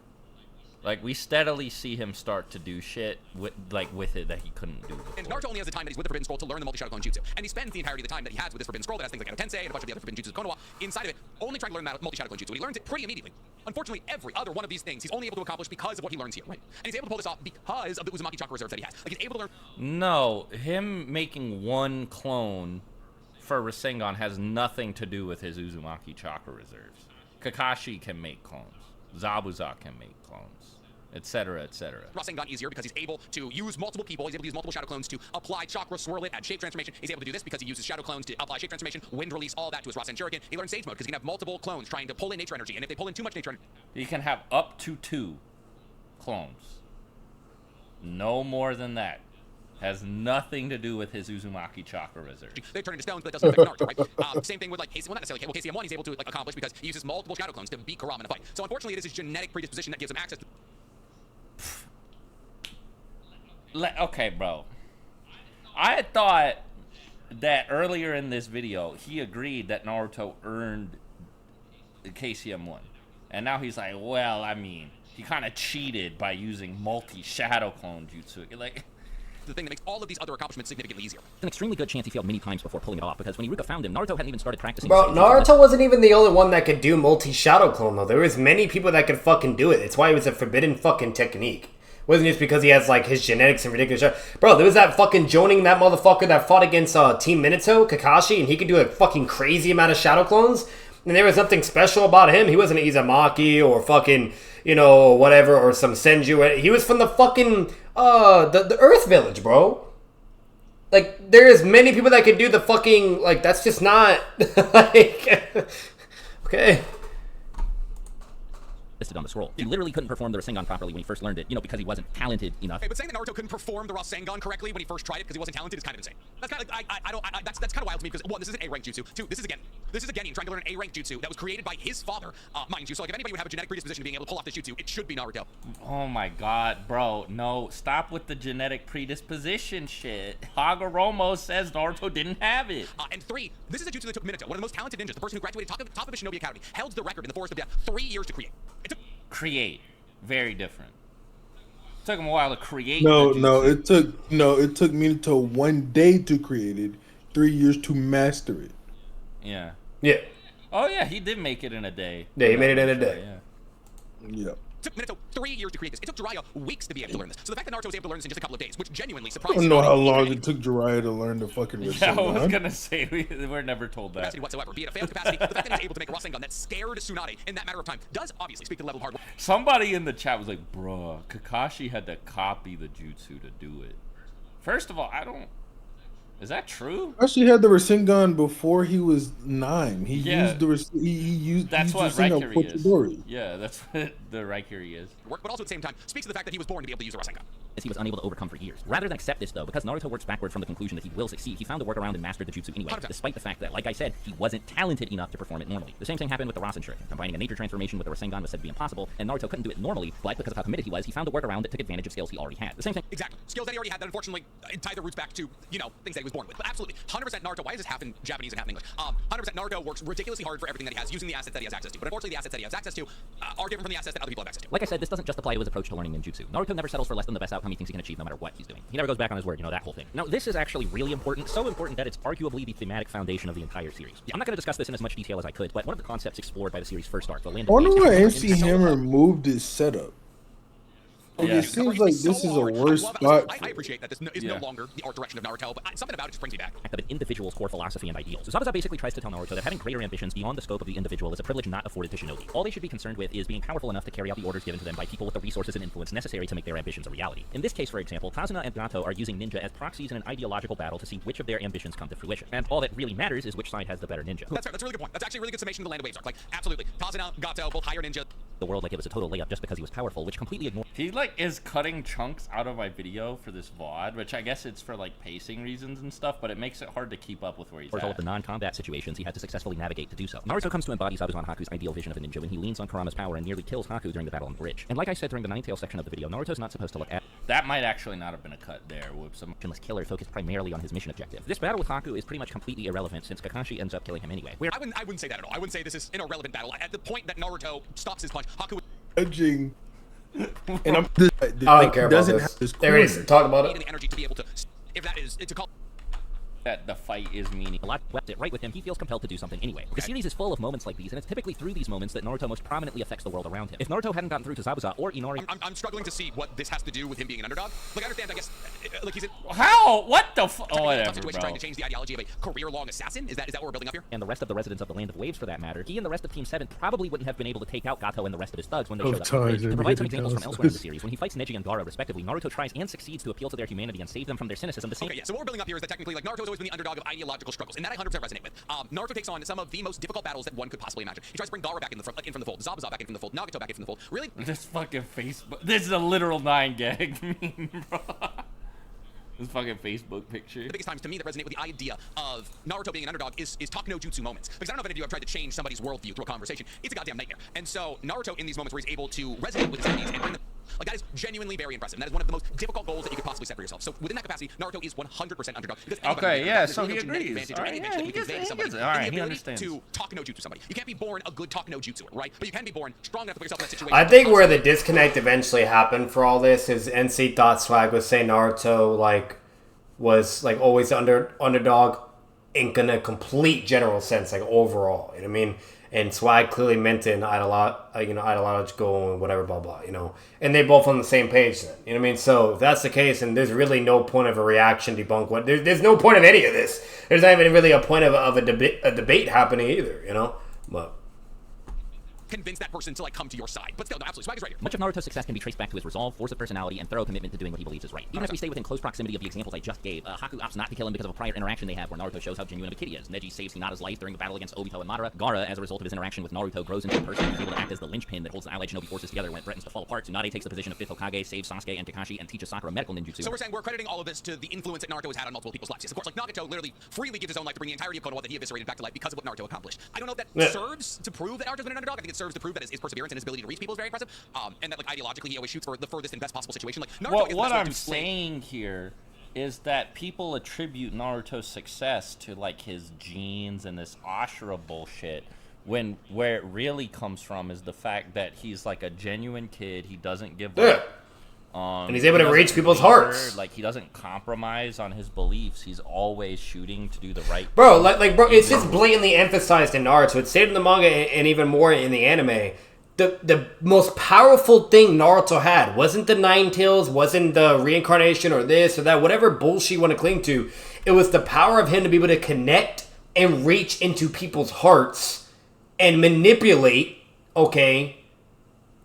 Like, we steadily see him start to do shit with it that he couldn't do before. And Naruto only has the time that he's with the Forbidden Scroll to learn the multi-shadow clone jutsu. And he spends the entirety of the time that he has with this Forbidden Scroll that has things like Edo Tensei and a bunch of the other Forbidden Jutsus of Konoha inside of it, only trying to learn that multi-shadow clone jutsu. And he learns it pretty immediately. Unfortunately, every other one of these things he's only able to accomplish because of what he learns here, right? And he's able to pull this off because of the Uzumaki chakra reserves that he has. Like, he's able to learn... No, him making one clone for Rasengan has nothing to do with his Uzumaki chakra reserves. Kakashi can make clones. Zabuza can make clones. Etc., etc. Rasengan easier because he's able to use multiple people. He's able to use multiple shadow clones to apply chakra, swirl it, add shape transformation. He's able to do this because he uses shadow clones to apply shape transformation, wind release, all that to his Rasen Shuriken. He learns Sage Mode because he can have multiple clones trying to pull in nature energy. And if they pull in too much nature energy, He can have up to 2 clones. No more than that. Has nothing to do with his Uzumaki chakra reserve. they turn into stones, but that doesn't affect Naruto, right? Same thing with like KCM1, not necessarily. Well, KCM1 he's able to like accomplish because he uses multiple shadow clones to beat Kurama in a fight. So unfortunately, it is his genetic predisposition that gives him access to... Okay, bro. I thought that earlier in this video, he agreed that Naruto earned KCM1. And now he's like, well, I mean, he kind of cheated by using multi-shadow clone jutsu. Like... the thing that makes all of these other accomplishments significantly easier. An extremely good chance he failed many times before pulling it off, because when Iruka found him, Naruto hadn't even started practicing. Bro, Naruto wasn't even the only one that could do multi-shadow clone, though. There was many people that could fucking do it. It's why it was a forbidden fucking technique. wasn't just because he has like his genetics and ridiculous shit. Bro, there was that fucking Jonin, that motherfucker that fought against Team Minato, Kakashi, and he could do a fucking crazy amount of shadow clones. And there was something special about him. He wasn't an Uzumaki or fucking, you know, whatever, or some Senju. He was from the fucking the Earth Village, bro. Like, there's many people that could do the fucking, like, that's just not like okay. Listed on the scroll. He literally couldn't perform the Rasengan properly when he first learned it, you know, because he wasn't talented enough. Hey, but saying that Naruto couldn't perform the Rasengan correctly when he first tried it because he wasn't talented is kind of insane. That's kind of like, that's kind of wild to me because, one, this is an A-rank jutsu. Two, this is a Genin trying to learn an A-rank jutsu that was created by his father, mind you. So, like, if anybody would have a genetic predisposition to being able to pull off this jutsu, it should be Naruto. Oh my god, bro. No, stop with the genetic predisposition shit. Hagoromo says Naruto didn't have it. And three, this is a jutsu that took Minato, one of the most talented ninjas, the person who graduated top of the Shinobi Academy, held the record in the Forest of Death 3 years to create. It took Create. Very different. Took him a while to create. It took Minato 1 day to create it, 3 years to master it. Yeah. Yeah. Oh yeah, he did make it in a day. Yeah, he made it in a day. Yeah. Yeah. It took Minato 3 years to create this. It took Jiraiya weeks to be able to learn this. So the fact that Naruto was able to learn this in just a couple of days, which genuinely I surprised don't know how me. long it took Jiraiya to learn the fucking Yeah, I was Rasengan. gonna say we're never told that. Capacity whatsoever, be it a failed capacity, the fact that he was able to make a Rasengan that scared Tsunade in that matter of time does obviously speak to the level of hard work. Somebody in the chat was like, "Bruh, Kakashi had to copy the jutsu to do it." First of all, I don't. Is that true? Actually, had the Rasengan before he was 9. He Yeah. used the he used. That's he what used the Rasengan Raikiri is. Chidori. Yeah, that's what the Raikiri is. But also at the same time, speaks to the fact that he was born to be able to use a Rasengan. He was unable to overcome for years. Rather than accept this, though, because Naruto works backward from the conclusion that he will succeed, he found a workaround and mastered the jutsu anyway, 100%. despite the fact that, like I said, he wasn't talented enough to perform it normally. The same thing happened with the Rasen Shuriken. Combining a nature transformation with the Rasengan was said to be impossible, and Naruto couldn't do it normally, but because of how committed he was, he found a workaround that took advantage of skills he already had. The same thing. Exactly. Skills that he already had that unfortunately tie their roots back to, you know, things that he was born with. But absolutely, 100% Naruto, why is this half in Japanese and half in English? 100% Naruto works ridiculously hard for everything that he has, using the assets that he has access to. But unfortunately, the assets that he has access to are different from the assets that other people have access to. Like I said, this doesn't just apply to his approach to learning ninjutsu. Naruto never settles for less than the best outcome he thinks he can achieve no matter what he's doing. He never goes back on his word, you know, that whole thing. Now, this is actually really important, so important that it's arguably the thematic foundation of the entire series. I'm not going to discuss this in as much detail as I could, but one of the concepts explored by the series' first arc, the land I of wonder waves, why is NCHAMMER moved his setup. Like, Yeah. it seems like this is a worse spot. I appreciate that this is Yeah. no longer the art direction of Naruto, but something about it just brings me back. of an individual's core philosophy and ideals. Zabuza basically tries to tell Naruto that having greater ambitions beyond the scope of the individual is a privilege not afforded to shinobi. All they should be concerned with is being powerful enough to carry out the orders given to them by people with the resources and influence necessary to make their ambitions a reality. In this case, for example, Kazuna and Gato are using ninja as proxies in an ideological battle to see which of their ambitions come to fruition. And all that really matters is which side has the better ninja. That's fair. That's a really good point. That's actually a really good summation of the Land of Waves arc. Like, absolutely. Kazuna, Gato, both higher ninja. The world like it was a total layup just because he was powerful, which completely ignores He like is cutting chunks out of my video for this VOD, which I guess it's for like pacing reasons and stuff, but it makes it hard to keep up with where he's all at. of the non-combat situations he had to successfully navigate to do so. Naruto comes to embody Sabuzan Haku's ideal vision of a ninja when he leans on Kurama's power and nearly kills Haku during the battle on the bridge. And like I said during the Ninetale section of the video, Naruto's not supposed to look at That might actually not have been a cut there. Whoops. emotionless killer focused primarily on his mission objective. This battle with Haku is pretty much completely irrelevant since Kakashi ends up killing him anyway. I wouldn't say that at all. I wouldn't say this is an irrelevant battle. At the point that Naruto stops his punch, Haku would Judging. And I'm. I don't care about this. There it is. Talk about need it. the energy to be able to, if that is, to call. That the fight is meaning. A lot left it right with him, he feels compelled to do something anyway. The series is full of moments like these, and it's typically through these moments that Naruto most prominently affects the world around him. If Naruto hadn't gotten through to Zabuza or Inari, I'm struggling to see what this has to do with him being an underdog. Like, I understand, I guess, like he's in How? What the f- Oh, tough whatever, situation bro. trying to change the ideology of a career-long assassin. Is that what we're building up here? and the rest of the residents of the Land of Waves for that matter, he and the rest of Team 7 probably wouldn't have been able to take out Gato and the rest of his thugs when they showed up. on the bridge. To provide some examples from elsewhere in the series, when he fights Neji and Gaara respectively, Naruto tries and succeeds to appeal to their humanity and save them from their cynicism. The same Okay, yeah. So what we're building up here is that technically, like, Naruto's always been the underdog of ideological struggles, and that I 100% resonate with. Naruto takes on some of the most difficult battles that one could possibly imagine. He tries to bring Gaara back in the front, in from the fold, Zabuza back in from the fold, Nagato back in from the fold. Really, This fucking Facebook. This is a literal 9-gag meme, bro. This fucking Facebook picture. the biggest times to me that resonate with the idea of Naruto being an underdog is talk no jutsu moments. Because I don't know if any of you have tried to change somebody's worldview through a conversation. It's a goddamn nightmare. And so Naruto in these moments where he's able to resonate with his enemies and bring them. Like, that is genuinely very impressive. And that is one of the most difficult goals that you could possibly set for yourself. So within that capacity, Naruto is 100% underdog. Because Okay, yeah, so he no genetic agrees. advantage or any Alright, advantage that yeah, you can convey to somebody in the alright, he ability understands. to talk no jutsu somebody. You can't be born a good talk no jutsuer, right? But you can be born strong enough to put yourself in that situation. I think where the disconnect eventually happened for all this is NC thought Swag was saying Naruto like was like always underdog, in a complete general sense, like overall. You know what I mean? And Swag clearly meant it in ideological and whatever, blah blah. You know, and they both on the same page then. You know what I mean? So if that's the case, and there's really no point of a reaction debunk. What there's no point of any of this. There's not even really a point of a debate happening either. You know, but. Convince that person to like come to your side. But still, no, absolutely, Swag is right here. Much of Naruto's success can be traced back to his resolve, force of personality, and thorough commitment to doing what he believes is right. Even if we stay within close proximity of the examples I just gave, Haku opts not to kill him because of a prior interaction they have where Naruto shows how genuine of a kid he is. Neji saves Hinata's life during the battle against Obito and Madara. Gaara, as a result of his interaction with Naruto, grows into a person who's able to act as the linchpin that holds the allied shinobi forces together when it threatens to fall apart. Tsunade takes the position of 5th Hokage, saves Sasuke and Kakashi, and teaches Sakura medical ninjutsu. So we're saying we're crediting all of this to the influence that Naruto has had on multiple people's lives. Yes, of course, like Nagato literally freely gives his own life to bring the entirety of Konoha that he eviscerated back to life because of what Naruto accomplished. I don't know if that serves to prove that Naruto's been an underdog. I think it serves to prove that his perseverance and his ability to reach people is very impressive. And that like ideologically he always shoots for the furthest and best possible situation. Like Naruto what I'm saying here is that people attribute Naruto's success to like his genes and this Ashura bullshit, when where it really comes from is the fact that he's like a genuine kid. He doesn't give up. And he's able to reach people's hearts. Like, he doesn't compromise on his beliefs. He's always shooting to do the right thing. Bro, bro, it's just blatantly emphasized in Naruto. It's stated in the manga and even more in the anime. The most powerful thing Naruto had wasn't the Nine Tails, wasn't the reincarnation or this or that, whatever bullshit you want to cling to. It was the power of him to be able to connect and reach into people's hearts and manipulate, the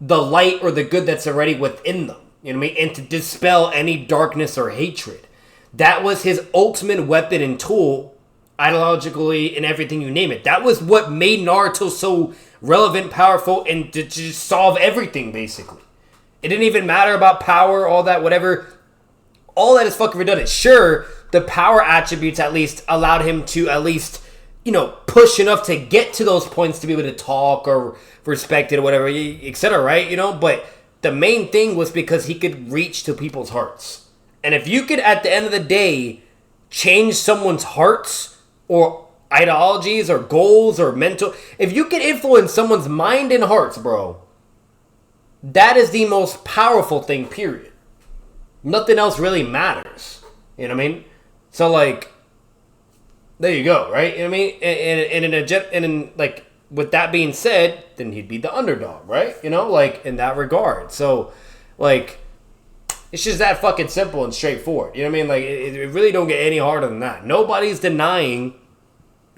light or the good that's already within them. You know what I mean? And to dispel any darkness or hatred. That was his ultimate weapon and tool, ideologically and everything you name it. That was what made Naruto so relevant, powerful, and to just solve everything, basically. It didn't even matter about power, all that, whatever. All that is fucking redundant. Sure, the power attributes at least allowed him to at least, push enough to get to those points to be able to talk or respect it or whatever, etc., right? But the main thing was because he could reach to people's hearts. And if you could, at the end of the day, change someone's hearts or ideologies or goals or mental... If you can influence someone's mind and hearts, bro, that is the most powerful thing, period. Nothing else really matters. You know what I mean? So, there you go, right? You know what I mean? And with that being said, then he'd be the underdog, right? In that regard. So, it's just that fucking simple and straightforward. You know what I mean? It really don't get any harder than that. Nobody's denying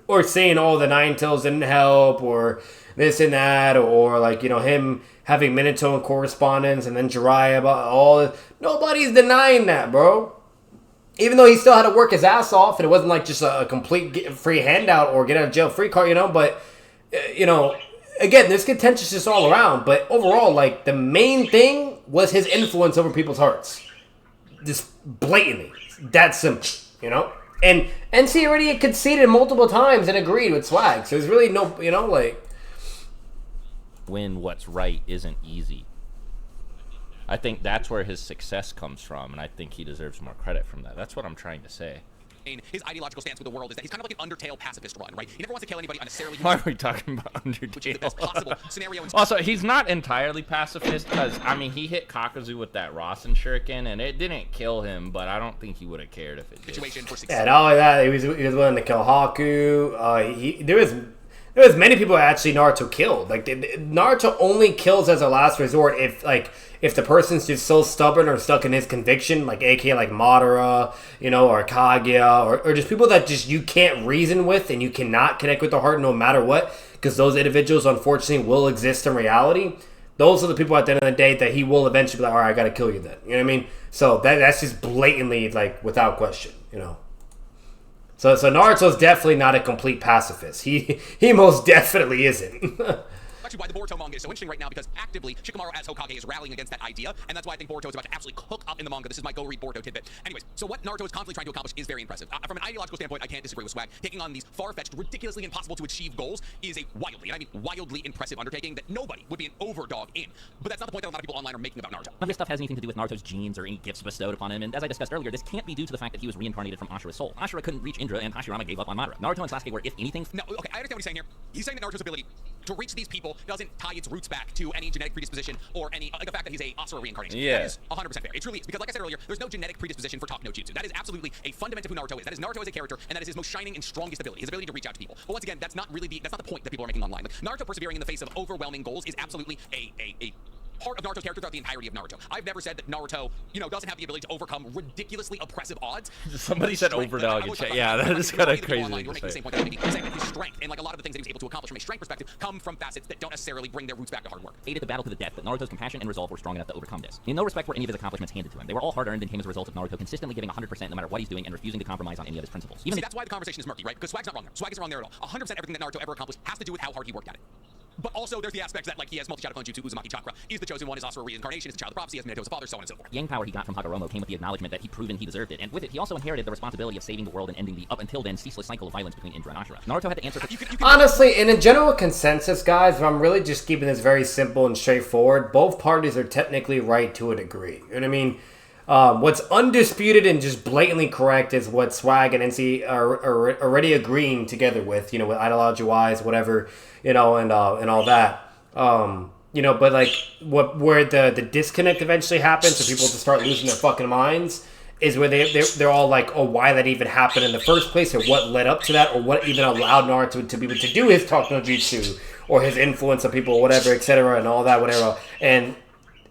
or saying, the Nine Tails didn't help or this and that or, him having Minato in correspondence and then Jiraiya about all this. Nobody's denying that, bro. Even though he still had to work his ass off and it wasn't just a complete free handout or get out of jail free card, but... again, there's contentiousness all around, but overall, the main thing was his influence over people's hearts. Just blatantly. That simple, And NC already conceded multiple times and agreed with Swag, so there's really no, When what's right isn't easy. I think that's where his success comes from, and I think he deserves more credit from that. That's what I'm trying to say. His ideological stance with the world is that he's kind of like an Undertale pacifist run, right? He never wants to kill anybody unnecessarily. Why are we talking about Which is the best possible Undertale? scenario. Also, he's not entirely pacifist because, he hit Kakazu with that Rasen Shuriken, and it didn't kill him, but I don't think he would have cared if it did. Situation for success. Yeah, not only that, he was willing to kill Haku. There was many people actually Naruto killed. Naruto only kills as a last resort if the person's just so stubborn or stuck in his conviction, aka Madara, or Kaguya, or just people that just you can't reason with and you cannot connect with the heart no matter what, because those individuals unfortunately will exist in reality. Those are the people at the end of the day that he will eventually be like, all right, I gotta kill you then. You know what I mean? So that's just blatantly without question, So Naruto's definitely not a complete pacifist. He most definitely isn't. Actually, why the Boruto manga is so interesting right now, because actively Shikamaru as Hokage is rallying against that idea, and that's why I think Boruto is about to absolutely cook up in the manga. This is my go read Boruto tidbit. Anyways, so what Naruto is constantly trying to accomplish is very impressive. From an ideological standpoint, I can't disagree with Swag. Taking on these far-fetched, ridiculously impossible to achieve goals is a wildly, and I mean wildly impressive undertaking that nobody would be an overdog in. But that's not the point that a lot of people online are making about Naruto. None of this stuff has anything to do with Naruto's genes or any gifts bestowed upon him, and as I discussed earlier, this can't be due to the fact that he was reincarnated from Ashura's soul. Ashura couldn't reach Indra, and Hashirama gave up on Madara. Naruto and Sasuke were, if anything... No, okay, I understand what he's saying here. He's saying that Naruto's ability to reach these people doesn't tie its roots back to any genetic predisposition or any, like the fact that he's a Asura reincarnation. Yeah. That is 100% fair. It truly is. Because like I said earlier, there's no genetic predisposition for top no jutsu. That is absolutely a fundament of who Naruto is. That is Naruto as a character, and that is his most shining and strongest ability, his ability to reach out to people. But once again, that's not the point that people are making online. Like, Naruto persevering in the face of overwhelming goals is absolutely a part of Naruto's character throughout the entirety of Naruto. I've never said that Naruto, doesn't have the ability to overcome ridiculously oppressive odds. Somebody said overdog in chat. Yeah, that is kind of crazy. You're making the same point that maybe saying that his strength and like a lot of the things that he was able to accomplish from a strength perspective come from facets that don't necessarily bring their roots back to hard work. Aided the battle to the death, but Naruto's compassion and resolve were strong enough to overcome this. In no respect were any of his accomplishments handed to him. They were all hard-earned and came as a result of Naruto consistently giving 100% no matter what he's doing and refusing to compromise on any of his principles. See, that's why the conversation is murky, right? Because Swag's not wrong there. Swag isn't wrong there at all. 100% everything that Naruto ever accomplished has to do with how hard he worked at it. But also, there's the aspects that, like, he has multi-shadow clone jutsu, Uzumaki chakra, is the chosen one, is Asura reincarnation, is the child of prophecy, has Minato's father, so on and so forth. Yang power he got from Hagoromo came with the acknowledgement that he'd proven he deserved it, and with it, he also inherited the responsibility of saving the world and ending the up until then ceaseless cycle of violence between Indra and Ashura. Naruto had to answer for... Honestly, in a general consensus, guys, if I'm really just keeping this very simple and straightforward, both parties are technically right to a degree. You know what I mean? What's undisputed and just blatantly correct is what Swag and NC are already agreeing together with, with ideology-wise, whatever, and all that. But like where the disconnect eventually happens, so people just start losing their fucking minds, is where they're all like, oh, why that even happened in the first place, or what led up to that, or what even allowed Naruto to be able to do his talk no jutsu, or his influence on people, whatever, etc., and all that, whatever, and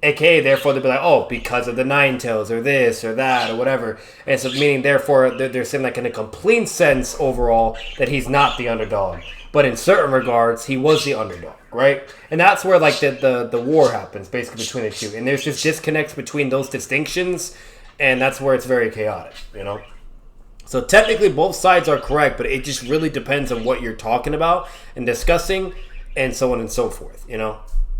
AKA, therefore, they'll be like, oh, because of the Nine Tails, or this, or that, or whatever. And so, meaning, therefore, they're saying, like, in a complete sense, overall, that he's not the underdog. But in certain regards, he was the underdog, right? And that's where, like, the war happens, basically, between the two. And there's just disconnects between those distinctions, and that's where it's very chaotic, So, technically, both sides are correct, but it just really depends on what you're talking about and discussing, and so on and so forth,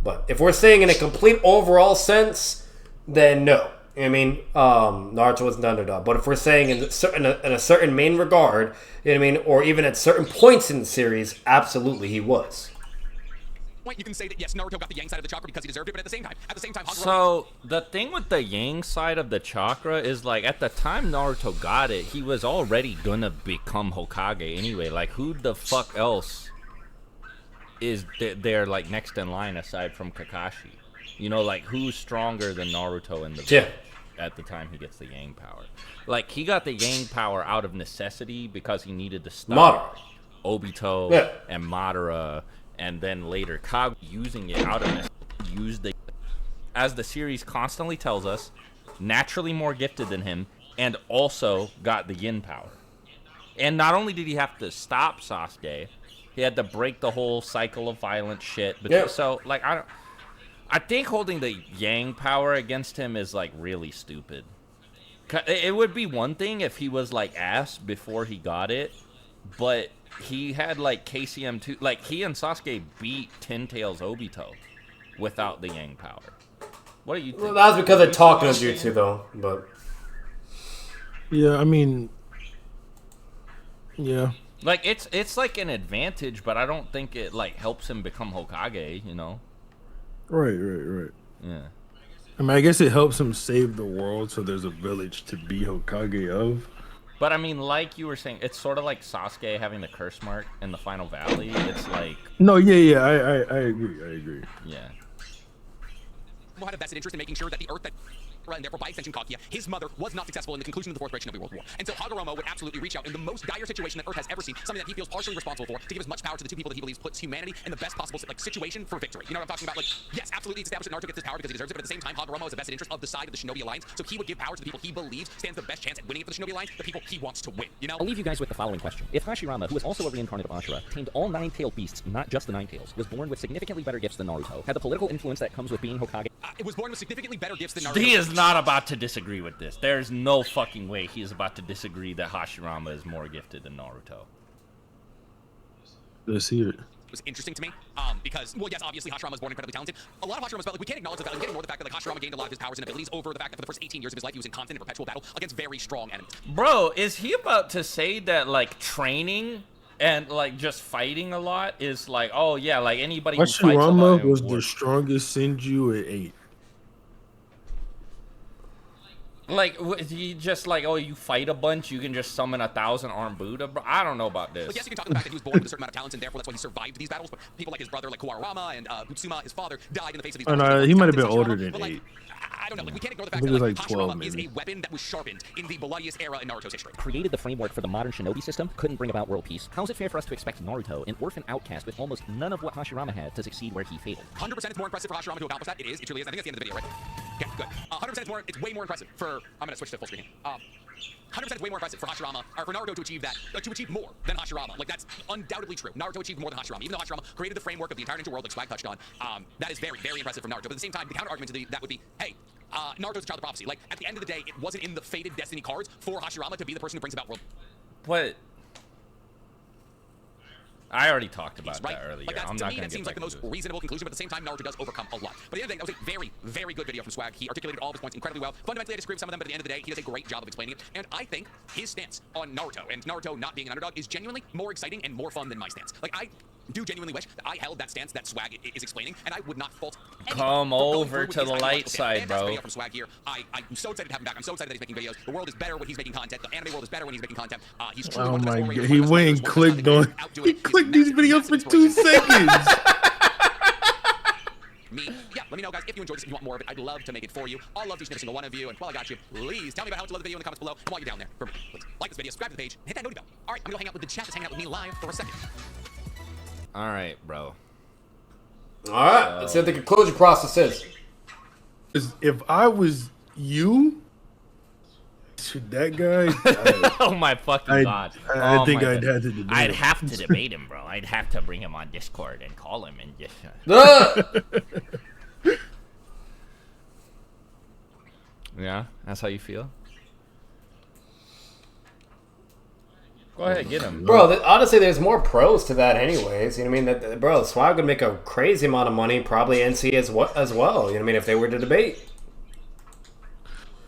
But if we're saying in a complete overall sense, then no. Naruto wasn't the underdog. But if we're saying in a certain main regard, or even at certain points in the series, absolutely he was. You can say that yes, Naruto got the Yang side of the chakra because he deserved it, but at the same time, Hagoromo... So the thing with the Yang side of the chakra is, like, at the time Naruto got it, he was already gonna become Hokage anyway. Like, who the fuck else is there, like, next in line aside from Kakashi? Like, who's stronger than Naruto in the village at the time he gets the Yang power? Like, he got the Yang power out of necessity because he needed to stop Obito and Madara, and then later Kage using it out of necessity. As the series constantly tells us, naturally more gifted than him, and also got the Yin power. And not only did he have to stop Sasuke, he had to break the whole cycle of violent shit. So, like, I think holding the Yang power against him is, like, really stupid. It would be one thing if he was, like, ass before he got it, but he had, like, KCM2. Like, he and Sasuke beat Ten Tails Obito without the Yang power. What do you think? Well, that was because of talk no jutsu, though. But yeah, yeah. Like, it's like an advantage, but I don't think it, like, helps him become Hokage, Right. Yeah. I guess it helps him save the world, so there's a village to be Hokage of. But, like you were saying, it's sort of like Sasuke having the curse mark in the Final Valley. It's like... No, yeah, I agree. Yeah. Had a vested interest in making sure that the Earth that... and therefore by extension Kaguya, his mother was not successful in the conclusion of the Fourth Great Shinobi World War. And so Hagoromo would absolutely reach out in the most dire situation that Earth has ever seen, something that he feels partially responsible for, to give as much power to the two people that he believes puts humanity in the best possible situation for victory. You know what I'm talking about? Like, yes, absolutely, it's established that Naruto gets this power because he deserves it, but at the same time, Hagoromo has a vested interest of the side of the Shinobi Alliance, so he would give power to the people he believes stands the best chance at winning it for the Shinobi Alliance, the people he wants to win, I'll leave you guys with the following question. If Hashirama, who is also a reincarnate of Ashura, tamed all nine-tailed beasts, not just the Nine Tails, was born with significantly better gifts than Naruto, had the political influence that comes with being Hokage... it was born with significantly better gifts than Naruto. He is not about to disagree with this. There's no fucking way he is about to disagree that Hashirama is more gifted than Naruto. Let's hear it. Was interesting to me because, well, yes, obviously Hashirama was born incredibly talented. A lot of Hashirama's felt like we can't acknowledge the fact, we can't ignore the fact that like Hashirama gained a lot of his powers and abilities over the fact that for the first 18 years of his life he was in constant and perpetual battle against very strong enemies. Bro, is he about to say that, like, training and, like, just fighting a lot is like, oh yeah, like anybody who fights a lot Hashirama was the strongest Senju at 8. Like, you just like, oh, you fight a bunch, you can just summon 1,000-armed Buddha, bro. I don't know about this. Like, yes, you can talk about the fact that he was born with a certain amount of talents, and therefore that's why he survived these battles. But people like his brother, like Kurama and Utsuma, his father, died in the face of these battles. He might have been older than but, like, 8. I don't know. Like, we can't ignore the I fact think that it was like, like 12 Hashirama is maybe. a weapon that was sharpened in the bloodiest era in Naruto's history. Created the framework for the modern shinobi system, couldn't bring about world peace. How is it fair for us to expect Naruto, an orphan outcast with almost none of what Hashirama had, to succeed where he failed? 100% it's more impressive for Hashirama to accomplish that. It is. It truly is. I think that's the end of the video, right? Okay, good. 100% it's more. It's way more impressive for. I'm gonna switch to full screen. 100% it's way more impressive for Hashirama, or for Naruto to achieve that, to achieve more than Hashirama. Like, that's undoubtedly true. Naruto achieved more than Hashirama. Even though Hashirama created the framework of the entire ninja world, like Swag touched on, that is very, very impressive from Naruto. But at the same time, the counter argument to that would be, hey, Naruto's a child of prophecy. Like, at the end of the day, it wasn't in the fated destiny cards for Hashirama to be the person who brings about world. But I already talked about Right? that earlier. Like, that's, I'm to not me, gonna that seems like the most reasonable conclusion, but at the same time, Naruto does overcome a lot. But at the end of the day, that was a very, very good video from Swag. He articulated all of his points incredibly well. Fundamentally, I disagree with some of them, but at the end of the day, he does a great job of explaining it. And I think his stance on Naruto and Naruto not being an underdog is genuinely more exciting and more fun than my stance. Like, I do genuinely wish that I held that stance that Swag is explaining, and I would not fault anyone Come for going over through with to his the light ideological side, fantastic bro. video from Swag here. I'm so excited to have him back. I'm so excited that he's making videos. The world is better when he's making content. The anime world is better when he's making content. He's truly Oh one of the best my orators, god, one he of the best went writers, and one of the clicked best on. outdoing He his clicked these massive, videos for massive 2 inspiration. seconds. Yeah, let me know, guys, if you enjoyed this, if you want more of it. I'd love to make it for you. I'll love each and every single one of you. And while I got you, please tell me about how much you love the video in the comments below. And while you're down there, please like this video, subscribe to the page, and hit that notification bell. All right, I'm gonna go hang out with the chat that's hanging out with me live for a second. All right, bro. All right, let's see what the conclusion process is. If I was you, should that guy? Oh my fucking god! I Oh think my I'd God. have to debate I'd him. have to debate him, bro. I'd have to bring him on Discord and call him and just. Yeah, that's how you feel. Go ahead, get him, Bro, honestly, there's more pros to that anyways. You know what I mean? That, bro, Swag would make a crazy amount of money, probably NC as well. You know what I mean? If they were to debate.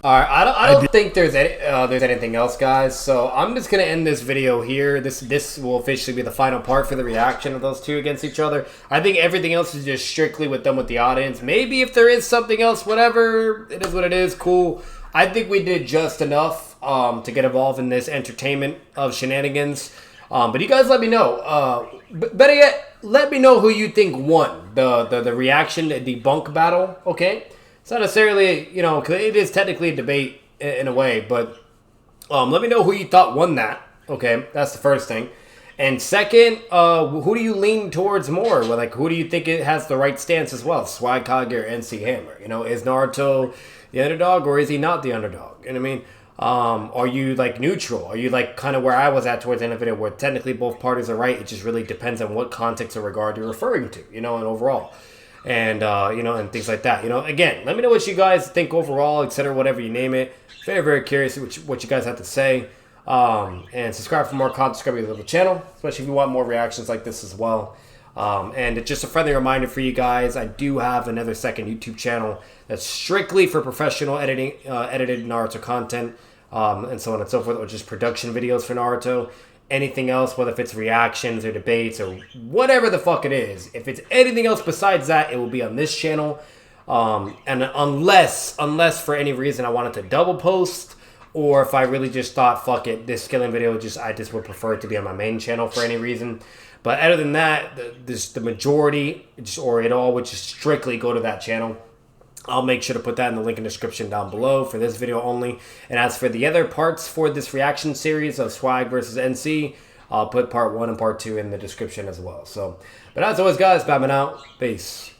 All right, I don't think there's anything else, guys. So I'm just gonna end this video here. This will officially be the final part for the reaction of those two against each other. I think everything else is just strictly with them with the audience. Maybe if there is something else, whatever, it is what it is. Cool. I think we did just enough to get involved in this entertainment of shenanigans. But you guys let me know. Better yet, let me know who you think won the reaction, the debunk battle. Okay. It's not necessarily, you know, 'cause it is technically a debate in a way, but let me know who you thought won that. Okay, that's the first thing. And second, who do you lean towards more? Well, like, who do you think it has the right stance as well? SWAGKAGE or NCHAMMER? You know, is Naruto the underdog or is he not the underdog? You know what I mean? Are you like neutral? Are you like kind of where I was at towards the end of the video, where technically both parties are right? It just really depends on what context or regard you're referring to, you know, and overall. And, you know, and things like that. You know, again, let me know what you guys think overall, etc., whatever you name it. Very, very curious what you guys have to say. And subscribe for more content, subscribe to the little channel, especially if you want more reactions like this as well. And just a friendly reminder for you guys, I do have another second YouTube channel that's strictly for professional editing, edited Naruto content, and so on and so forth, or just production videos for Naruto. Anything else, whether if it's reactions or debates or whatever the fuck it is, if it's anything else besides that, it will be on this channel. And unless for any reason I wanted to double post, or if I really just thought, fuck it, this skilling video, I just would prefer it to be on my main channel for any reason. But other than that, the majority, or it all would just strictly go to that channel. I'll make sure to put that in the link in the description down below for this video only. And as for the other parts for this reaction series of Swag versus NC, I'll put part 1 and part 2 in the description as well. So, but as always, guys, Batman out. Peace.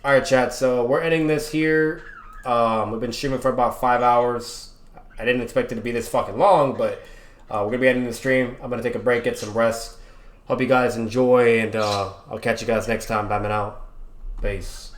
Alright, chat, so we're ending this here. We've been streaming for about 5 hours. I didn't expect it to be this fucking long, but we're going to be ending the stream. I'm going to take a break, get some rest. Hope you guys enjoy, and I'll catch you guys next time. Batman out. Peace.